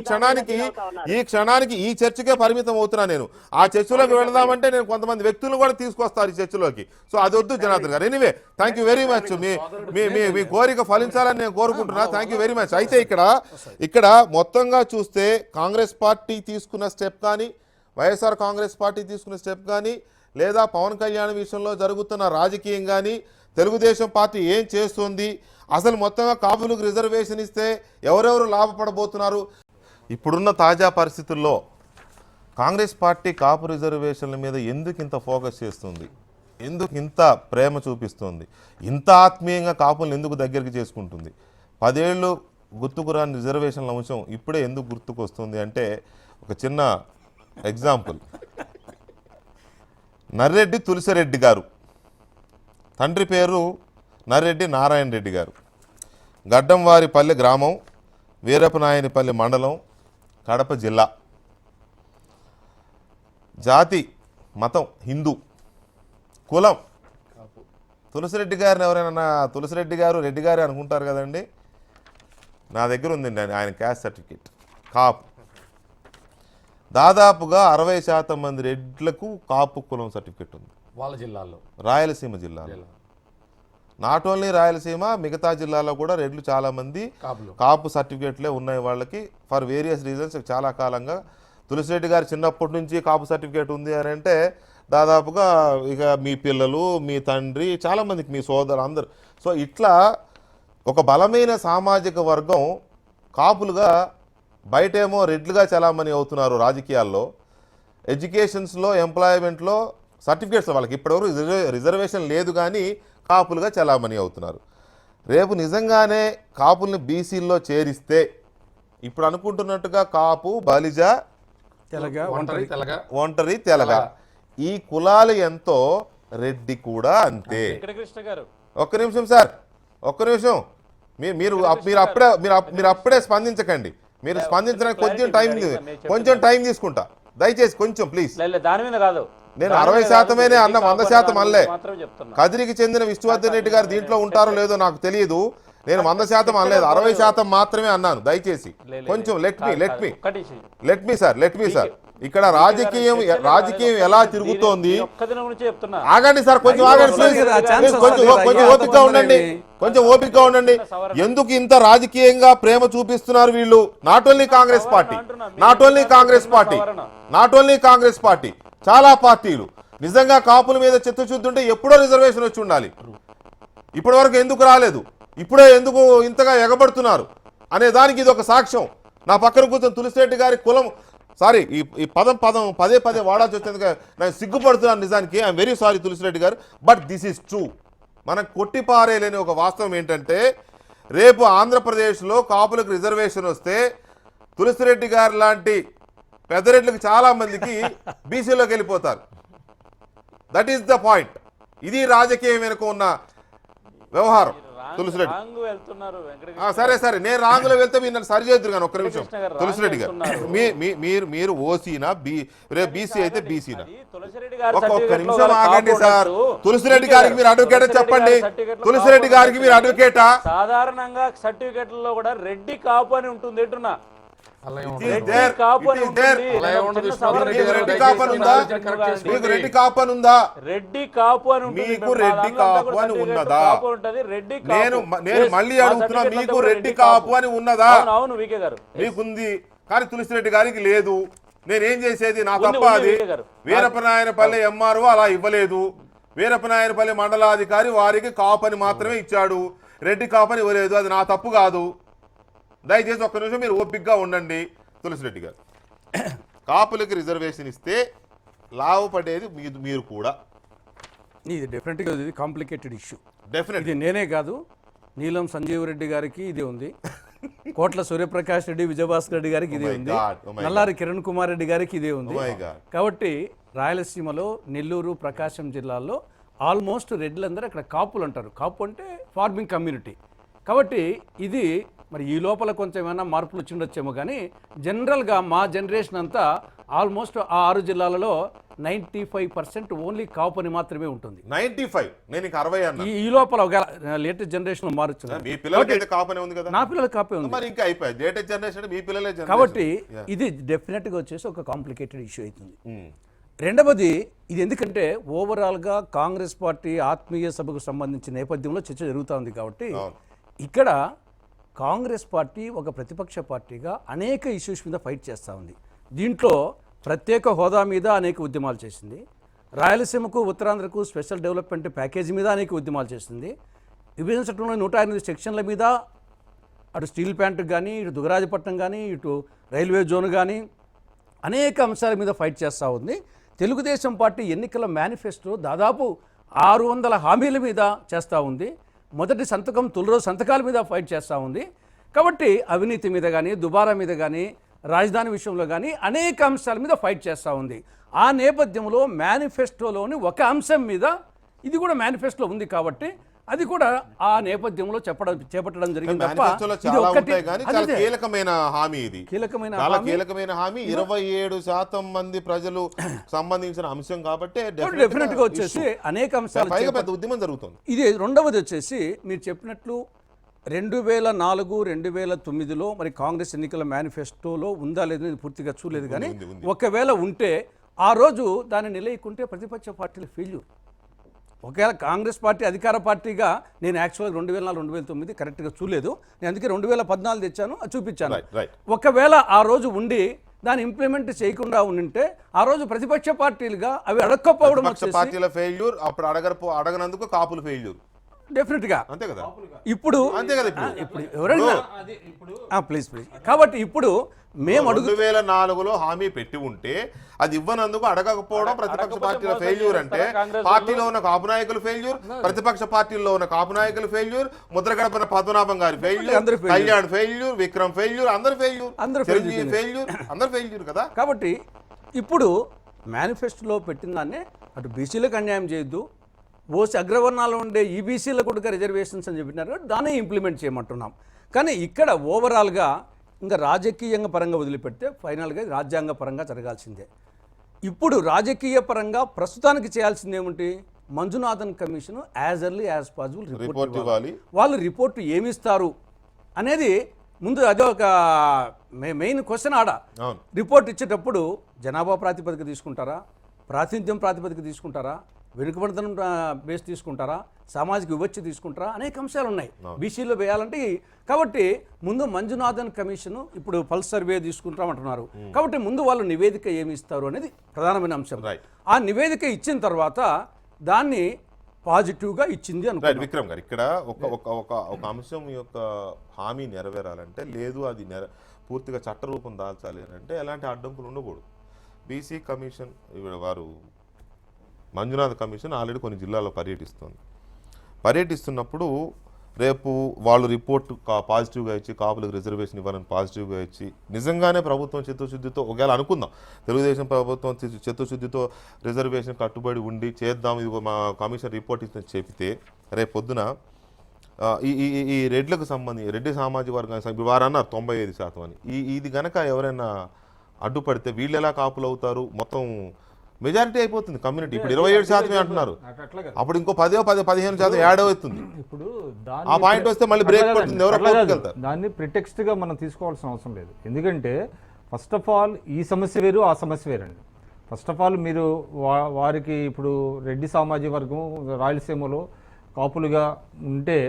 క్షణానికి ఈ చర్చకే పరిమితం అవుతున్నా. నేను ఆ చర్చలోకి వెళదామంటే నేను కొంతమంది వ్యక్తులను కూడా తీసుకొస్తారు ఈ చర్చలోకి. సో అది వద్దు జనార్దన్ గారు. Anyway, thank you very much. మీ కోరిక ఫలించాలని నేను కోరుకుంటున్నా. Thank you very much. అయితే ఇక్కడ మొత్తంగా చూస్తే కాంగ్రెస్ పార్టీ తీసుకున్న స్టెప్ కానీ, వైఎస్ఆర్ కాంగ్రెస్ పార్టీ తీసుకున్న స్టెప్ కానీ, లేదా పవన్ కళ్యాణ్ విషయంలో జరుగుతున్న రాజకీయం కానీ, తెలుగుదేశం పార్టీ ఏం చేస్తుంది, అసలు మొత్తంగా కాపులకు రిజర్వేషన్ ఇస్తే ఎవరెవరు లాభపడబోతున్నారు, ఇప్పుడున్న తాజా పరిస్థితుల్లో కాంగ్రెస్ పార్టీ కాపు రిజర్వేషన్ల మీద ఎందుకు ఇంత ఫోకస్ చేస్తుంది, ఎందుకు ఇంత ప్రేమ చూపిస్తుంది, ఇంత ఆత్మీయంగా కాపులను ఎందుకు దగ్గరికి చేసుకుంటుంది, 10 ఏళ్ళు గుర్తుకురాని రిజర్వేషన్ల అంశం ఇప్పుడే ఎందుకు గుర్తుకు వస్తుంది అంటే ఒక చిన్న ఎగ్జాంపుల్. నర్రెడ్డి తులసిరెడ్డి గారు, తండ్రి పేరు నర్రెడ్డి నారాయణ రెడ్డి గారు, గడ్డంవారిపల్లి గ్రామం, వీరపనాయనిపల్లి మండలం, కడప జిల్లా. జాతి మతం హిందూ, కులం తులసిరెడ్డి గారిని ఎవరైనా తులసిరెడ్డి గారు రెడ్డి గారు అనుకుంటారు కదండి. నా దగ్గర ఉందండి ఆయన క్యాస్ట్ సర్టిఫికేట్, కాపు. దాదాపుగా 60% మంది రెడ్లకు కాపు కులం సర్టిఫికెట్ ఉంది వాళ్ళ జిల్లాల్లో. రాయలసీమ జిల్లాలో. నాట్ ఓన్లీ రాయలసీమ, మిగతా జిల్లాలో కూడా రెడ్లు చాలామంది కాపు సర్టిఫికేట్లే ఉన్నాయి వాళ్ళకి ఫర్ వేరియస్ రీజన్స్. చాలా కాలంగా తులసిరెడ్డి గారు చిన్నప్పటి నుంచి కాపు సర్టిఫికేట్ ఉంది అని అంటే దాదాపుగా ఇక మీ పిల్లలు, మీ తండ్రి, చాలామందికి మీ సోదరు అందరు. సో ఇట్లా ఒక బలమైన సామాజిక వర్గం కాపులుగా బయటేమో రెడ్లుగా చలామణి అవుతున్నారు రాజకీయాల్లో, ఎడ్యుకేషన్స్లో, ఎంప్లాయ్మెంట్లో, సర్టిఫికేట్స్ వాళ్ళకి ఇప్పటివరకు రిజర్వేషన్ లేదు కానీ కాపులుగా చలామణి అవుతున్నారు. రేపు నిజంగానే కాపుల్ని బీసీల్లో చేరిస్తే ఇప్పుడు అనుకుంటున్నట్టుగా కాపు, బలిజ, ఒంటరి, తెలగ ఈ కులాలు ఎంతో రెడ్డి కూడా అంతే. వెంకటకృష్ణ గారు ఒక్క నిమిషం సార్, ఒక్క నిమిషం. మీరు అప్పుడే స్పందించకండి. మీరు స్పందించడానికి కొంచెం టైం తీసుకుంటా దయచేసి, కొంచెం ప్లీజ్. దాని మీద కాదు, నేను 60%నే అన్న, 100% అల్లే. కదిరికి చెందిన విష్ణువర్ధన్ రెడ్డి గారు దీంట్లో ఉంటారో లేదో నాకు తెలియదు. నేను 100% అనలేదు, 60% మాత్రమే అన్నాను. దయచేసి కొంచెం లెట్ మీ సార్. ఇక్కడ రాజకీయం ఎలా తిరుగుతోంది ఆగండి సార్, కొంచెం ఆగండి ప్లీజ్. కొంచెం ఓపికగా ఉండండి. ఎందుకు ఇంత రాజకీయంగా ప్రేమ చూపిస్తున్నారు వీళ్ళు? నాట్ ఓన్లీ కాంగ్రెస్ పార్టీ, చాలా పార్టీలు. నిజంగా కాపుల మీద చిత్తశుద్ధి ఉంటే ఎప్పుడో రిజర్వేషన్ వచ్చి ఉండాలి. ఇప్పటి వరకు ఎందుకు రాలేదు? ఇప్పుడే ఎందుకు ఇంతగా ఎగబడుతున్నారు అనే దానికి ఇది ఒక సాక్ష్యం. నా పక్కన కూర్చొని తులసిరెడ్డి గారి కులం, సారీ ఈ పదం పదే వాడాల్సి వచ్చేందుకు నేను సిగ్గుపడుతున్నాను నిజానికి. ఐఎమ్ వెరీ సారీ తులసిరెడ్డి గారు, బట్ దిస్ ఈజ్ ట్రూ. మనకు కొట్టిపారేలేని ఒక వాస్తవం ఏంటంటే రేపు ఆంధ్రప్రదేశ్లో కాపులకు రిజర్వేషన్ వస్తే తులసిరెడ్డి గారు లాంటి పెద్దరెడ్లకు చాలా మందికి బీసీలోకి వెళ్ళిపోతారు. That is the point. ఇది రాజకీయం వెనుక ఉన్న వ్యవహారం. తులసిరెడ్డి సరే నేను రాంగులో వెళ్తే మీరు నన్ను సరి చేద్దరు కానీ ఒక్క నిమిషం. తులసిరెడ్డి గారు మీరు ఓసీనా, బీసీ అయితే బీసీనా? ఒక్క నిమిషం ఆగండి సార్. తులసిరెడ్డి గారికి మీరు అడ్వకేటా చెప్పండి. తులసిరెడ్డి గారికి మీరు అడ్వకేటా? సాధారణంగా సర్టిఫికెట్లలో కూడా రెడ్డి కాపు అని ఉంటుంది అంటున్నా. రెడ్డి కాపు అని ఉందా? మీకు రెడ్డి కాపు అని ఉన్నదా? నేను మళ్ళీ అడుగుతున్నా, మీకు రెడ్డి కాపు అని ఉన్నదా? అవును వికే గారు మీకుంది, కానీ తులసిరెడ్డి గారికి లేదు. నేనేం చేసేది? నా తప్ప అది. వీరపనాయనపల్లి ఎంఆర్ఓ అలా ఇవ్వలేదు. వీరపనాయనపల్లి మండలాధికారి వారికి కాపు అని మాత్రమే ఇచ్చాడు, రెడ్డి కాపు అని ఇవ్వలేదు. అది నా తప్పు కాదు. దయచేసి ఒక్క నిమిషం మీరు ఓపికగా ఉండండి. తులసిరెడ్డి గారు, కాపులకి రిజర్వేషన్ ఇస్తే లాభపడేది మీరు కూడా. ఇది డెఫినెట్గా ఇది కాంప్లికేటెడ్ ఇష్యూ. ఇది నేనే కాదు, నీలం సంజీవ్ రెడ్డి గారికి ఇదే ఉంది, కోట్ల సూర్యప్రకాష్ రెడ్డి, విజయభాస్కర్ రెడ్డి గారికి ఇదే ఉంది, నల్లారి కిరణ్ కుమార్ రెడ్డి గారికి ఇదే ఉంది. కాబట్టి రాయలసీమలో నెల్లూరు, ప్రకాశం జిల్లాల్లో ఆల్మోస్ట్ రెడ్లందరూ అక్కడ కాపులు అంటారు. కాపు అంటే ఫార్మింగ్ కమ్యూనిటీ. కాబట్టి ఇది మరి ఈ లోపల కొంచెం ఏమైనా మార్పులు వచ్చిండొచ్చేమో కానీ జనరల్గా మా జనరేషన్ అంతా ఆల్మోస్ట్ ఆ 6 జిల్లాలలో 95% ఓన్లీ కాపు అని మాత్రమే ఉంటుంది. 95? నేను 60 అన్నా. ఈ లోపల ఒక లేటెస్ట్ జనరేషన్ మారుతుంది. మీ పిల్లలకి కాపనే ఉంది కదా? నా పిల్లలకి కాపే ఉంది. మరి ఇంకా అయిపోయింది లేటెస్ట్ జనరేషన్, మీ పిల్లలే జనరేషన్. కాబట్టి ఇది డెఫినెట్గా వచ్చేసి ఒక కాంప్లికేటెడ్ ఇష్యూ అవుతుంది. రెండవది, ఇది ఎందుకంటే ఓవరాల్గా కాంగ్రెస్ పార్టీ ఆత్మీయ సభకు సంబంధించిన నేపథ్యంలో చర్చ జరుగుతూ ఉంది. కాబట్టి ఇక్కడ కాంగ్రెస్ పార్టీ ఒక ప్రతిపక్ష పార్టీగా అనేక ఇష్యూస్ మీద ఫైట్ చేస్తూ ఉంది. దీంట్లో ప్రత్యేక హోదా మీద అనేక ఉద్యమాలు చేసింది, రాయలసీమకు, ఉత్తరాంధ్రకు స్పెషల్ డెవలప్మెంట్ ప్యాకేజీ మీద అనేక ఉద్యమాలు చేసింది, విభజన చట్టంలో 108 సెక్షన్ల మీద అటు స్టీల్ ప్లాంట్కి కానీ, ఇటు దుగరాజపట్నం కానీ, ఇటు రైల్వే జోన్ కానీ అనేక అంశాల మీద ఫైట్ చేస్తూ ఉంది. తెలుగుదేశం పార్టీ ఎన్నికల మేనిఫెస్టో దాదాపు 600 హామీల మీద చేస్తూ ఉంది. మొదటి సంతకం, తొలిరోజు సంతకాల మీద ఫైట్ చేస్తూ ఉంది. కాబట్టి అవినీతి మీద కానీ, దుబారా మీద కానీ, రాజధాని విషయంలో కానీ అనేక అంశాల మీద ఫైట్ చేస్తూ ఉంది. ఆ నేపథ్యంలో మేనిఫెస్టోలోని ఒక అంశం మీద, ఇది కూడా మేనిఫెస్టోలో ఉంది కాబట్టి అది కూడా ఆ నేపథ్యంలో చేపట్టడం జరిగింది. కీలకమైన హామీ ఇది, కీలకమైన హామీ. 27% మంది ప్రజలు సంబంధించిన అంశం కాబట్టి డెఫినెట్ గా వచ్చేసి అనేక అంశాలు పెద్ద ఉద్యమం జరుగుతుంది. ఇది రెండవది వచ్చేసి మీరు చెప్పినట్లు 2004, 2009లో మరి కాంగ్రెస్ ఎన్నికల మేనిఫెస్టోలో ఉందా లేదు నేను పూర్తిగా చూడలేదు, కానీ ఒకవేళ ఉంటే ఆ రోజు దాన్ని నిలయకుంటే ప్రతిపక్ష పార్టీల ఫెయిల్యూర్. ఒకవేళ కాంగ్రెస్ పార్టీ అధికార పార్టీగా నేను యాక్చువల్గా 2004, 2009 కరెక్ట్గా చూడలేదు, నేను అందుకే 2014 తెచ్చాను, అది చూపించాను. రైట్. ఒకవేళ ఆ రోజు ఉండి దాన్ని ఇంప్లిమెంట్ చేయకుండా ఉంటే ఆ రోజు ప్రతిపక్ష పార్టీలుగా అవి అడగకపోవడం ప్రతిపక్ష పార్టీల ఫెయిల్యూర్, అప్పుడు అడగనందుకు కాపులు ఫెయిల్యూర్. డెఫినెట్గా అంతే కదా, ఇప్పుడు అంతే కదా. ఇప్పుడు ఎవరైనా ప్లీజ్ కాబట్టి ఇప్పుడు మేము 2004లో హామీ పెట్టి ఉంటే అది ఇవ్వనందుకు అడగకపోవడం ప్రతిపక్ష పార్టీల ఫెయిల్యూర్ అంటే పార్టీలో ఉన్న కాపు నాయకులు ఫెయిల్యూర్, ప్రతిపక్ష పార్టీల్లో ఉన్న కాపు నాయకులు ఫెయిల్యూర్, ముద్రగడపన పద్మనాభం గారి failure, Kalyan failure, Vikram failure, అందరు ఫెయిల్యూర్, చిరంజీవి ఫెయిల్యూర్, అందరు ఫెయిల్యూర్ కదా. కాబట్టి ఇప్పుడు మేనిఫెస్టోలో పెట్టిన దాన్నే అటు బీసీలకు అన్యాయం చేయొద్దు, ఓసీ అగ్రవర్ణాలు ఉండే ఈబీసీలకు కూడా రిజర్వేషన్స్ అని చెప్పినారు, దాన్ని ఇంప్లిమెంట్ చేయమంటున్నాం. కానీ ఇక్కడ ఓవరాల్గా ఇంకా రాజకీయంగా పరంగా వదిలిపెడితే ఫైనల్గా రాజ్యాంగ పరంగా జరగాల్సిందే. ఇప్పుడు రాజకీయ పరంగా ప్రస్తుతానికి చేయాల్సింది ఏమిటి, Manjunathan commission as early as possible report ఇవ్వాలి. వాళ్ళు రిపోర్టు ఏమిస్తారు అనేది ముందు అదే ఒక మెయిన్ క్వశ్చన్. ఆడ రిపోర్ట్ ఇచ్చేటప్పుడు జనాభా ప్రాతిపదిక తీసుకుంటారా, ప్రాతినిధ్యం ప్రాతిపదిక తీసుకుంటారా, వెనుకబడితనం బేస్ తీసుకుంటారా, సామాజిక వివక్ష తీసుకుంటారా, అనేక అంశాలు ఉన్నాయి బీసీలో వేయాలంటే. కాబట్టి ముందు మంజునాథన్ కమిషన్ ఇప్పుడు పల్స్ సర్వే తీసుకుంటామంటున్నారు, కాబట్టి ముందు వాళ్ళు నివేదిక ఏమి ఇస్తారు అనేది ప్రధానమైన అంశం. ఆ నివేదిక ఇచ్చిన తర్వాత దాన్ని పాజిటివ్గా ఇచ్చింది అనుకో. విక్రమ్ గారు, ఇక్కడ ఒక అంశం యొక్క హామీ నెరవేరాలంటే, లేదు అది పూర్తిగా చట్టరూపం దాల్చాలి అని అంటే ఎలాంటి అడ్డంకులు ఉండకూడదు. బీసీ కమిషన్ వారు మంజునాథ్ కమిషన్ ఆల్రెడీ కొన్ని జిల్లాల్లో పర్యటిస్తున్నప్పుడు రేపు వాళ్ళు రిపోర్ట్ పాజిటివ్గా ఇచ్చి కాపులకు రిజర్వేషన్ ఇవ్వాలని పాజిటివ్గా ఇచ్చి నిజంగానే ప్రభుత్వం చిత్తశుద్ధితో, ఒకవేళ అనుకుందాం తెలుగుదేశం ప్రభుత్వం చిత్తశుద్ధితో రిజర్వేషన్ కట్టుబడి ఉండి చేద్దాం, ఇది మా కమిషన్ రిపోర్ట్ ఇచ్చి చెప్తే రేపు పొద్దున ఈ రెడ్లకు సంబంధించి రెడ్డి సామాజిక వర్గానికి వారు అన్నారు 95% అని, ఇది గనక ఎవరైనా అడ్డుపడితే వీళ్ళు ఎలా కాపులు అవుతారు, మొత్తం మెజారిటీ అయిపోతుంది కమ్యూనిటీ. ఇప్పుడు 27% అంటున్నారు, అప్పుడు ఇంకో 10-15% యాడ్ అవుతుంది. ఇప్పుడు ఆ పాయింట్ వస్తే మళ్ళీ బ్రేక్ పడుతుంది, ఎవరో వెళ్తారు. దాన్ని ప్రిటెక్స్ట్ గా మనం తీసుకోవాల్సిన అవసరం లేదు. ఎందుకంటే ఫస్ట్ ఆఫ్ ఆల్ ఈ సమస్య వేరు, ఆ సమస్య వేరండి. ఫస్ట్ ఆఫ్ ఆల్ మీరు వారికి ఇప్పుడు రెడ్డి సామాజిక వర్గం రాయలసీమలో కాపులుగా ఉంటే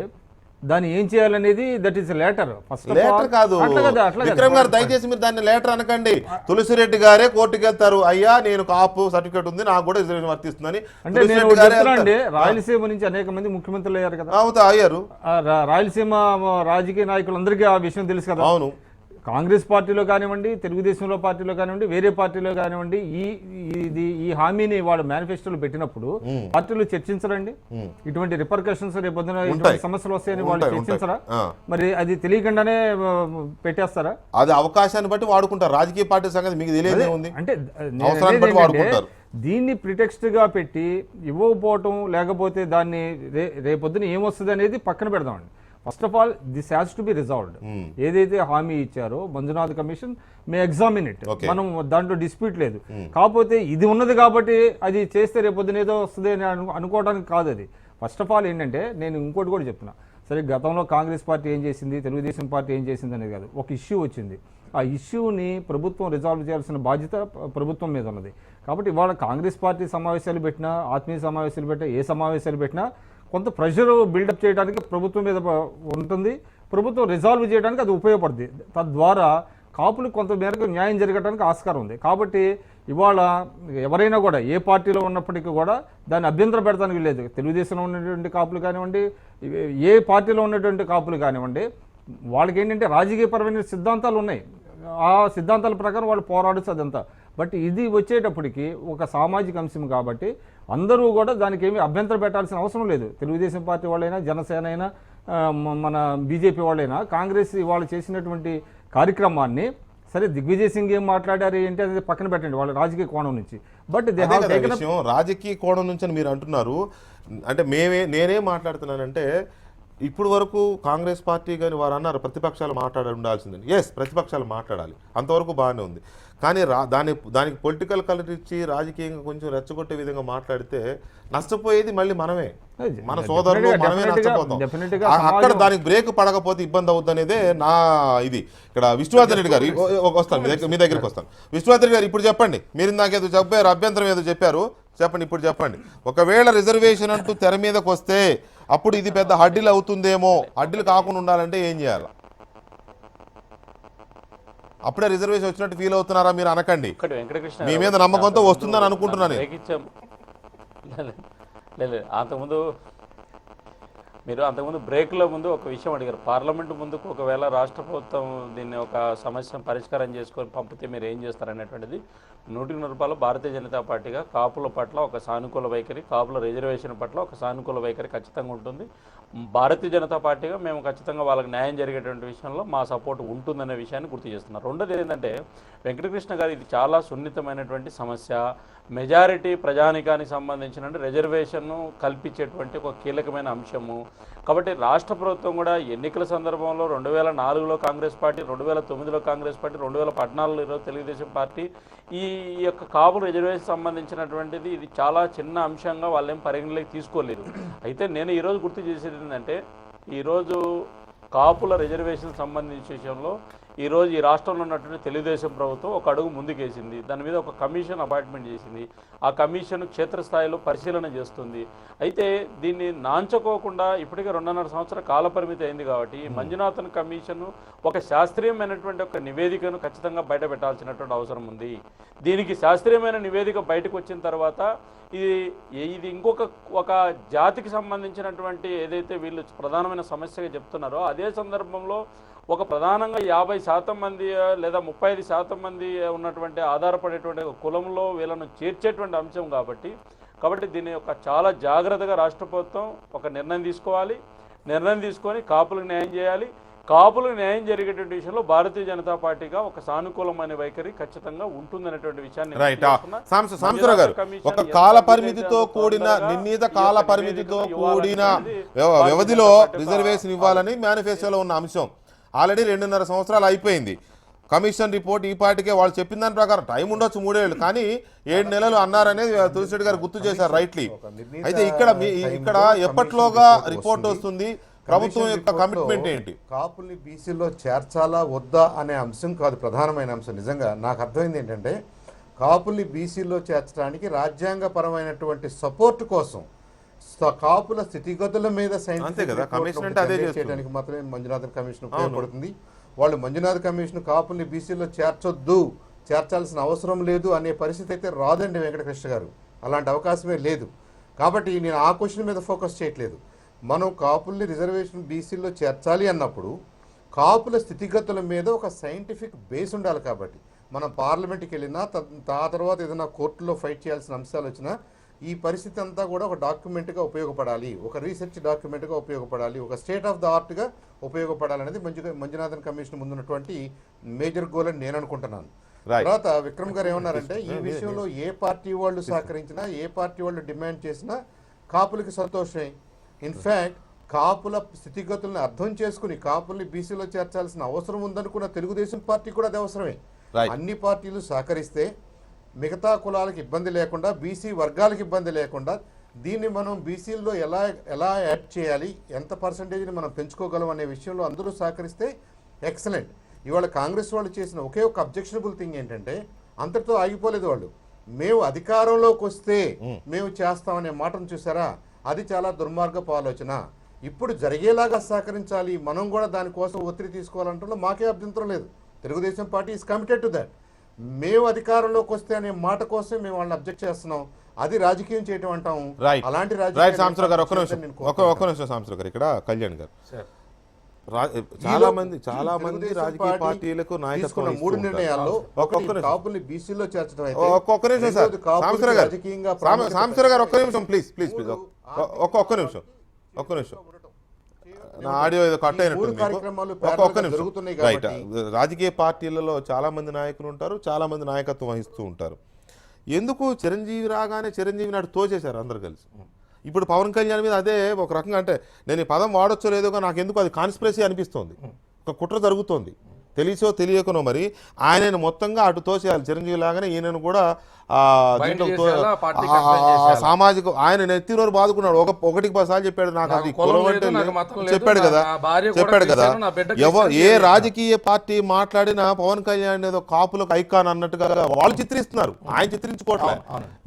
దాన్ని ఏం చేయాలనేది దట్ ఈస్ లేటర్. ఫస్ట్ కాదు విక్రమ్ గారు, దయచేసి మీరు దాన్ని లేటర్ అనకండి. తులసిరెడ్డి గారే కోర్టుకు వెళ్తారు, అయ్యా నేను కాపు సర్టిఫికేట్ ఉంది, నాకు కూడా రిజర్వేషన్ వర్తిస్తుందని. అంటే నేను రాయలసీమ నుంచి అనేక మంది ముఖ్యమంత్రులు అయ్యారు కదా, అయ్యారు. రాయలసీమ రాజకీయ నాయకులందరికీ ఆ విషయం తెలుసు కదా. అవును, కాంగ్రెస్ పార్టీలో కానివ్వండి, తెలుగుదేశంలో పార్టీలో కానివ్వండి, వేరే పార్టీలో కానివ్వండి, ఈ హామీని వాళ్ళు మేనిఫెస్టోలో పెట్టినప్పుడు పార్టీలు చర్చించరండి. ఇటువంటి రిపర్కషన్స్ రేపొద్దున ఇటువంటి సమస్యలు వస్తాయని వాళ్ళు చర్చించరా? మరి అది తెలియకుండానే పెట్టేస్తారా? అది అవకాశాన్ని బట్టి వాడుకుంటారు. రాజకీయ పార్టీ సంగతి మీకు తెలియదే ఉంది. అంటే వాడుకుంటారు. దీన్ని ప్రిటెక్స్ట్ గా పెట్టి ఇవ్వకపోవటం, లేకపోతే దాన్ని రేపొద్దున ఏమొస్తుంది అనేది పక్కన పెడదామండి. First of all this has to be resolved. ఏదైతే హామీ ఇచ్చారో Manjunath commission may examine it, మనం దాంట్లో డిస్ప్యూట్ లేదు. కాకపోతే ఇది ఉన్నది కాబట్టి అది చేస్తే రేపొద్దున ఏదో వస్తుంది అని అనుకోవడానికి కాదు. అది ఫస్ట్ ఆఫ్ ఆల్ ఏంటంటే, నేను ఇంకోటి కూడా చెప్తున్నా, సరే గతంలో కాంగ్రెస్ పార్టీ ఏం చేసింది, తెలుగుదేశం పార్టీ ఏం చేసింది అనేది కాదు, ఒక ఇష్యూ వచ్చింది. ఆ ఇష్యూని ప్రభుత్వం రిజాల్వ్ చేయాల్సిన బాధ్యత ప్రభుత్వం మీద ఉన్నది. కాబట్టి ఇవాళ కాంగ్రెస్ పార్టీ సమావేశాలు పెట్టినా, ఆత్మీయ సమావేశాలు పెట్టినా, ఏ సమావేశాలు పెట్టినా కొంత ప్రెషర్ బిల్డప్ చేయడానికి ప్రభుత్వం మీద ఉంటుంది. ప్రభుత్వం రిజాల్వ్ చేయడానికి అది ఉపయోగపడుతుంది. తద్వారా కాపులకు కొంత మేరకు న్యాయం జరగడానికి ఆస్కారం ఉంది. కాబట్టి ఇవాళ ఎవరైనా కూడా ఏ పార్టీలో ఉన్నప్పటికీ కూడా దాన్ని అభ్యంతరం పెడతానికి లేదు. తెలుగుదేశంలో ఉన్నటువంటి కాపులు కానివ్వండి, ఏ పార్టీలో ఉన్నటువంటి కాపులు కానివ్వండి, వాళ్ళకి ఏంటంటే రాజకీయపరమైన సిద్ధాంతాలు ఉన్నాయి. ఆ సిద్ధాంతాల ప్రకారం వాళ్ళు పోరాడచ్చు అదంతా. బట్ ఇది వచ్చేటప్పటికి ఒక సామాజిక అంశం కాబట్టి అందరూ కూడా దానికి ఏమీ అభ్యంతరం పెట్టాల్సిన అవసరం లేదు. తెలుగుదేశం పార్టీ వాళ్ళైనా, జనసేన అయినా, మన బీజేపీ వాళ్ళైనా, కాంగ్రెస్ వాళ్ళు చేసినటువంటి కార్యక్రమాన్ని సరే దిగ్విజయ్ సింగ్ ఏం మాట్లాడారు ఏంటి అనేది పక్కన పెట్టండి వాళ్ళ రాజకీయ కోణం నుంచి. బట్ రాజకీయ కోణం నుంచి అని మీరు అంటున్నారు. అంటే నేనేం మాట్లాడుతున్నానంటే, ఇప్పుడు వరకు కాంగ్రెస్ పార్టీ కానీ వారు అన్నారు ప్రతిపక్షాలు మాట్లాడి ఉండాల్సిందని. ఎస్, ప్రతిపక్షాలు మాట్లాడాలి, అంతవరకు బాగానే ఉంది. కానీ దానికి పొలిటికల్ కలర్ ఇచ్చి రాజకీయంగా కొంచెం రెచ్చగొట్టే విధంగా మాట్లాడితే నష్టపోయేది మళ్ళీ మనమే, మన సోదరులు మనమే నష్టపోతాం. అక్కడ దానికి బ్రేక్ పడకపోతే ఇబ్బంది అవుతుంది అనేదే నా ఇది. ఇక్కడ విష్ణువర్ధన్ రెడ్డి గారు వస్తాను, మీ దగ్గరికి వస్తాను. విష్ణువర్ధన్ రెడ్డి గారు ఇప్పుడు చెప్పండి, మీరు నాకేదో చెప్పారు, అభ్యంతరం ఏదో చెప్పారు, చెప్పండి ఇప్పుడు చెప్పండి. ఒకవేళ రిజర్వేషన్ అంటూ తెర మీదకి వస్తే అప్పుడు ఇది పెద్ద హడ్డీలు అవుతుందేమో, హడ్డీలు కాకుండా ఉండాలంటే ఏం చేయాలి? అప్పుడే రిజర్వేషన్ వచ్చినట్టు ఫీల్ అవుతున్నారా మీరు? అనకండి, మీ మీద నమ్మకంతో వస్తుందని అనుకుంటున్నాను. లేదు, అంతకుముందు బ్రేక్లో ముందు ఒక విషయం అడిగారు. పార్లమెంటు ముందుకు ఒకవేళ రాష్ట్ర ప్రభుత్వం దీన్ని ఒక సమస్యను పరిష్కారం చేసుకొని పంపితే మీరు ఏం చేస్తారనేటువంటిది 100% భారతీయ జనతా పార్టీగా కాపుల పట్ల ఒక సానుకూల వైఖరి, కాపుల రిజర్వేషన్ పట్ల ఒక సానుకూల వైఖరి ఖచ్చితంగా ఉంటుంది. భారతీయ జనతా పార్టీగా మేము ఖచ్చితంగా వాళ్ళకి న్యాయం జరిగేటువంటి విషయంలో మా సపోర్ట్ ఉంటుందనే విషయాన్ని గుర్తు చేస్తున్నారు. రెండోది ఏంటంటే వెంకటకృష్ణ గారు, ఇది చాలా సున్నితమైనటువంటి సమస్య. మెజారిటీ ప్రజానికానికి సంబంధించిన రిజర్వేషన్ను కల్పించేటువంటి ఒక కీలకమైన అంశము. కాబట్టి రాష్ట్ర ప్రభుత్వం కూడా ఎన్నికల సందర్భంలో 2004లో కాంగ్రెస్ పార్టీ, 2009లో కాంగ్రెస్ పార్టీ, 2014లో తెలుగుదేశం పార్టీ ఈ యొక్క కాపుల రిజర్వేషన్ సంబంధించినటువంటిది ఇది చాలా చిన్న అంశంగా వాళ్ళేం పరిగణలోకి తీసుకోలేదు. అయితే నేను ఈరోజు గుర్తు చేసేది ఏంటంటే, ఈరోజు కాపుల రిజర్వేషన్ సంబంధించిన విషయంలో ఈరోజు ఈ రాష్ట్రంలో ఉన్నటువంటి తెలుగుదేశం ప్రభుత్వం ఒక అడుగు ముందుకేసింది. దాని మీద ఒక కమిషన్ అపాయింట్మెంట్ చేసింది. ఆ కమిషన్ క్షేత్రస్థాయిలో పరిశీలన చేస్తుంది. అయితే దీన్ని నాంచుకోకుండా ఇప్పటికే 2.5 సంవత్సరాల కాలపరిమితి అయింది కాబట్టి మంజునాథన్ కమిషన్ ఒక శాస్త్రీయమైనటువంటి ఒక నివేదికను ఖచ్చితంగా బయట పెట్టాల్సినటువంటి అవసరం ఉంది. దీనికి శాస్త్రీయమైన నివేదిక బయటకు వచ్చిన తర్వాత ఇది ఒక జాతికి సంబంధించినటువంటి ఏదైతే వీళ్ళు ప్రధానమైన సమస్యగా చెప్తున్నారో అదే సందర్భంలో ఒక ప్రధానంగా 50% మంది లేదా 35% మంది ఉన్నటువంటి ఆధారపడేటువంటి కులంలో వీళ్ళను చేర్చేటువంటి అంశం కాబట్టి దీని యొక్క చాలా జాగ్రత్తగా రాష్ట్ర ప్రభుత్వం ఒక నిర్ణయం తీసుకోవాలి. నిర్ణయం తీసుకొని కాపులకు న్యాయం చేయాలి. కాపులకు న్యాయం జరిగేటువంటి విషయంలో భారతీయ జనతా పార్టీగా ఒక సానుకూలమైన వైఖరి ఖచ్చితంగా ఉంటుందనేటువంటి విషయాన్ని ఒక కాల పరిమితితో కూడిన నిర్ణీత కాల పరిమితితో కూడిన వ్యవధిలో రిజర్వేషన్ ఇవ్వాలని మేనిఫెస్టోలో ఉన్న అంశం ఆల్రెడీ 2.5 సంవత్సరాలు అయిపోయింది. కమిషన్ రిపోర్ట్ ఈ పార్టీకే వాళ్ళు చెప్పిన దాని ప్రకారం టైం ఉండొచ్చు 3 ఏళ్ళు, కానీ 7 నెలలు అన్నారనేది తులసిరెడ్డి గారు గుర్తు చేశారు రైట్లీ. అయితే ఇక్కడ ఎప్పట్లోగా రిపోర్ట్ వస్తుంది? ప్రభుత్వం యొక్క కమిట్మెంట్ ఏంటి? కాపుల్ని బీసీలో చేర్చాలా వద్దా అనే అంశం కాదు ప్రధానమైన అంశం. నిజంగా నాకు అర్థమైంది ఏంటంటే, కాపుల్ని బీసీలో చేర్చడానికి రాజ్యాంగపరమైనటువంటి సపోర్ట్ కోసం కాపుల స్థితిగతుల మీద చేయడానికి మాత్రమే మంజునాథన్ కమిషన్ ఉపయోగపడుతుంది. వాళ్ళు మంజునాథ్ కమిషన్ కాపుల్ని బీసీలో చేర్చాల్సిన అవసరం లేదు అనే పరిస్థితి అయితే రాదండి వెంకటకృష్ణ గారు. అలాంటి అవకాశమే లేదు. కాబట్టి నేను ఆ క్వశ్చన్ మీద ఫోకస్ చేయట్లేదు. మనం కాపుల్ని రిజర్వేషన్ బీసీలో చేర్చాలి అన్నప్పుడు కాపుల స్థితిగతుల మీద ఒక సైంటిఫిక్ బేస్ ఉండాలి. కాబట్టి మనం పార్లమెంట్కి వెళ్ళినా ఆ తర్వాత ఏదైనా కోర్టులో ఫైట్ చేయాల్సిన అంశాలు వచ్చినా ఈ పరిస్థితి అంతా కూడా ఒక డాక్యుమెంట్గా ఉపయోగపడాలి, ఒక రీసెర్చ్ డాక్యుమెంట్గా ఉపయోగపడాలి, ఒక స్టేట్ ఆఫ్ ద ఆర్ట్గా ఉపయోగపడాలనేది మంజునాథన్ కమిషన్ ముందున్నటువంటి మేజర్ గోల్ అని నేను అనుకుంటున్నాను. తర్వాత విక్రమ్ గారు ఏమన్నారంటే, ఈ విషయంలో ఏ పార్టీ వాళ్ళు సహకరించినా, ఏ పార్టీ వాళ్ళు డిమాండ్ చేసినా కాపులకి సంతోషమే. ఇన్ఫ్యాక్ట్ కాపుల స్థితిగతులను అర్థం చేసుకుని కాపుల్ని బీసీలో చేర్చాల్సిన అవసరం ఉందనుకున్న తెలుగుదేశం పార్టీ కూడా అది అవసరమే. అన్ని పార్టీలు సహకరిస్తే మిగతా కులాలకు ఇబ్బంది లేకుండా, బీసీ వర్గాలకు ఇబ్బంది లేకుండా దీన్ని మనం బీసీల్లో ఎలా యాడ్ చేయాలి, ఎంత పర్సంటేజ్ని మనం పెంచుకోగలం అనే విషయంలో అందరూ సహకరిస్తే ఎక్సలెంట్. ఇవాళ కాంగ్రెస్ వాళ్ళు చేసిన ఒకే ఒక అబ్జెక్షనబుల్ థింగ్ ఏంటంటే, అంతటితో ఆగిపోలేదు వాళ్ళు. మేము అధికారంలోకి వస్తే మేము చేస్తామనే మాటను చూసారా, అది చాలా దుర్మార్గపు ఆలోచన. ఇప్పుడు జరిగేలాగా సహకరించాలి, మనం కూడా దానికోసం ఒత్తిడి తీసుకోవాలంటే మాకే అభ్యంతరం లేదు. Telugu Desam party is committed to that. మేము అధికారంలోకి వస్తే అనే మాట కోసం మేము వాళ్ళని అబ్జెక్ట్ చేస్తున్నాం. అది రాజకీయం చేయటం అంటాం. అలాంటి రాజకీయం ఇక్కడ కళ్యాణ్ గారు చాలా మంది రాజకీయ పార్టీలకు నాయకత్వం 3 నిర్ణయాల్లో కాపుల్ని బీసీలో చేర్చడం అయితే ఒక్క నిమిషం సార్, సాంబశివరావు గారు ఒక్క నిమిషం ప్లీజ్ ఒక్క నిమిషం నా ఆడియో ఏదో కట్ అయినట్టుంది. ఒక్క నిమిషం. రైట్, రాజకీయ పార్టీలలో చాలా మంది నాయకులు ఉంటారు, చాలా మంది నాయకత్వం వహిస్తూ ఉంటారు. ఎందుకు చిరంజీవి రాగానే చిరంజీవి నాడు తోచేశారు అందరు కలిసి. ఇప్పుడు పవన్ కళ్యాణ్ మీద అదే ఒక రకంగా, అంటే నేను ఈ పదం వాడొచ్చో లేదో నాకు ఎందుకు అది కాన్స్పిరసీ అనిపిస్తోంది. ఒక కుట్ర జరుగుతోంది తెలిసో తెలియకనో మరి ఆయనను మొత్తంగా అటు తోసేయాలి. చిరంజీవి లాగానే ఈయనను కూడా దీంట్లో చేసేయాలా, పార్టీకి అర్థం చేసేయాలా. సామాజిక ఆయన నెత్తినోరు బాదుకున్నాడు. ఒకటికి 10 సార్లు చెప్పాడు నాకు అది కులం కులం లేదు, అంటే నాకు మతం లేదు, చెప్పాడు కదా నా భార్య కూడా చెప్పాడు కదా. క్రిస్టియన్, నా బిడ్డ ఏ క్రిస్టియన్ రాజకీయ పార్టీ మాట్లాడినా పవన్ కళ్యాణ్ ఏదో కాపులకు ఐకాన్ అన్నట్టుగా వాళ్ళు చిత్రిస్తున్నారు, ఆయన చిత్రించుకోవట్లేదు.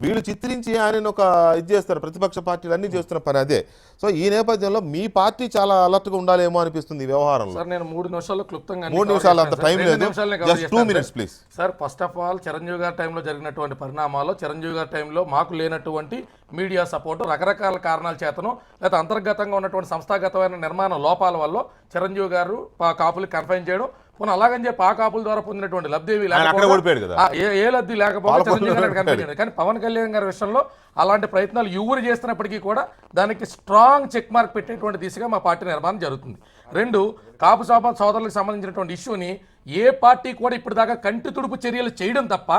వీళ్ళు చిత్రించి ఆయన ఒక ఇది చేస్తారు. ప్రతిపక్ష పార్టీలు అన్ని చేస్తున్న పని అదే. సో ఈ నేపథ్యంలో మీ పార్టీ చాలా అలర్ట్ గా ఉండాలేమో అనిపిస్తుంది ఈ వ్యవహారంలో. సార్ నేను 3 నిమిషాల్లో క్లుప్తంగా 3 నిమిషాలు అంత టైం లేదు, just 2 minutes please. Sir first of all Chiranjeevi గారి టైంలో జరిగినటువంటి పరిణామాలు, చిరంజీవి గారి టైంలో మాకు లేనటువంటి మీడియా సపోర్టు రకరకాల కారణాల చేతను లేదా అంతర్గతంగా ఉన్నటువంటి సంస్థాగతమైన నిర్మాణ లోపాల వల్ల చిరంజీవి గారు కాపులకి కన్ఫైన్ చేయడం, పోనీ అలాగని చెప్పి ఆ కాపుల ద్వారా పొందినటువంటి లబ్ధి అక్కడే ఓడిపోయాడు కదా. ఏ లబ్ధి లేకపోతే చిరంజీవి గారు కన్ఫైన్ చేయడం. కానీ పవన్ కళ్యాణ్ గారి విషయంలో అలాంటి ప్రయత్నాలు ఎవరు చేస్తున్నప్పటికీ కూడా దానికి స్ట్రాంగ్ చెక్ మార్క్ పెట్టేటువంటి దిశగా మా పార్టీ నిర్మాణం జరుగుతుంది. 2, కాపు సోదరులకు సంబంధించినటువంటి ఇష్యూని ఏ పార్టీ కూడా ఇప్పటిదాకా కంటి తుడుపు చర్యలు చేయడం తప్ప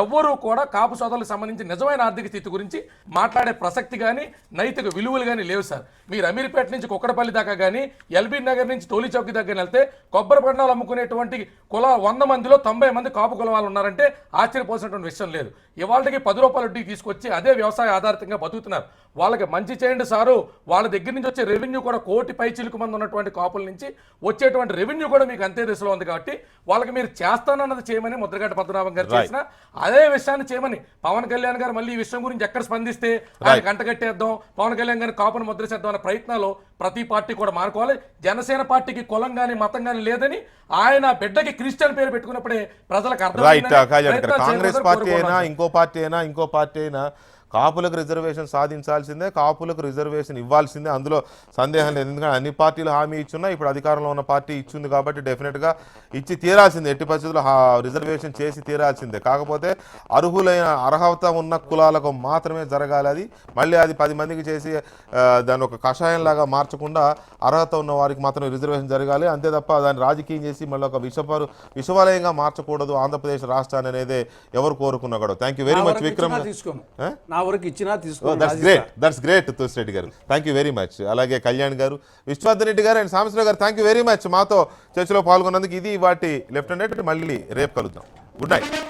ఎవ్వరూ కూడా కాపు సోదరులకు సంబంధించి నిజమైన ఆర్థిక స్థితి గురించి మాట్లాడే ప్రసక్తి కానీ నైతిక విలువలు కానీ లేవు సార్. మీరు అమీర్పేట నుంచి కుక్కడపల్లి దాకా కానీ ఎల్బీ నగర్ నుంచి టోలీ చౌక్ దగ్గర వెళ్తే కొబ్బరి పండాలు అమ్ముకునేటువంటి 100 మందిలో 90 మంది కాపు కులం వాళ్ళు ఉన్నారంటే ఆశ్చర్యపోసినటువంటి విషయం లేదు. ఇవాళకి 10 రూపాయల వడ్డీకి తీసుకొచ్చి అదే వ్యవసాయ ఆధారితంగా బతుకుతున్నారు. వాళ్ళకి మంచి చేయండి సారు, వాళ్ళ దగ్గర నుంచి వచ్చే రెవెన్యూ కూడా 1 కోటి పైచిలుకు మంది ఉన్నటువంటి కాపుల నుంచి వచ్చేటువంటి రెవెన్యూ కూడా మీకు అంతే దిశలో ఉంది. కాబట్టి వాళ్ళకి మీరు చేస్తానన్నది చేయమని ముద్రగడ్డ పద్మనాభం గారు చేసిన అదే విషయాన్ని చేయమని పవన్ కళ్యాణ్ గారు మళ్ళీ ఈ విషయం గురించి ఎక్కడ స్పందిస్తే ఆయన కంటగట్టేద్దాం, పవన్ కళ్యాణ్ గారిని కాపును ముద్రసేద్దాం అనే ప్రయత్నాలు ప్రతి పార్టీ కూడా మానుకోవాలి. జనసేన పార్టీకి కులం కానీ మతం కానీ లేదని ఆయన బిడ్డకి క్రిస్టియన్ పేరు పెట్టుకున్నప్పుడే ప్రజలకు అర్థం. కాంగ్రెస్ పార్టీ అయినా ఇంకో పార్టీ అయినా కాపులకు రిజర్వేషన్ సాధించాల్సిందే, కాపులకు రిజర్వేషన్ ఇవ్వాల్సిందే, అందులో సందేహం లేదు. ఎందుకంటే అన్ని పార్టీలు హామీ ఇచ్చున్నా ఇప్పుడు అధికారంలో ఉన్న పార్టీ ఇచ్చింది కాబట్టి డెఫినెట్గా ఇచ్చి తీరాల్సిందే, ఎట్టి పరిస్థితుల్లో రిజర్వేషన్ చేసి తీరాల్సిందే. కాకపోతే అర్హత ఉన్న కులాలకు మాత్రమే జరగాలి. అది మళ్ళీ అది 10 మందికి చేసి దాన్ని ఒక కషాయంలాగా మార్చకుండా అర్హత ఉన్న వారికి మాత్రమే రిజర్వేషన్ జరగాలి, అంతే తప్ప దాన్ని రాజకీయం చేసి మళ్ళీ ఒక విషవలయంగా మార్చకూడదు ఆంధ్రప్రదేశ్ రాష్ట్రాన్ని అనేది ఎవరు కోరుకున్నా కూడా. Thank you very much Vikram. వరకు ఇచ్చినా దట్స్ గ్రేట్ తులసిరెడ్డి గారు, థ్యాంక్ యూ వెరీ మచ్. అలాగే కళ్యాణ్ గారు, విశ్వనాథ్ రెడ్డి గారు అండ్ సాంబశివరావు గారు, థ్యాంక్ యూ వెరీ మచ్ మాతో చర్చలో పాల్గొన్నందుకు. ఇది వాటి లెఫ్ట్ అండ్ రైట్. మళ్ళీ రేపు కలుద్దాం. Good night.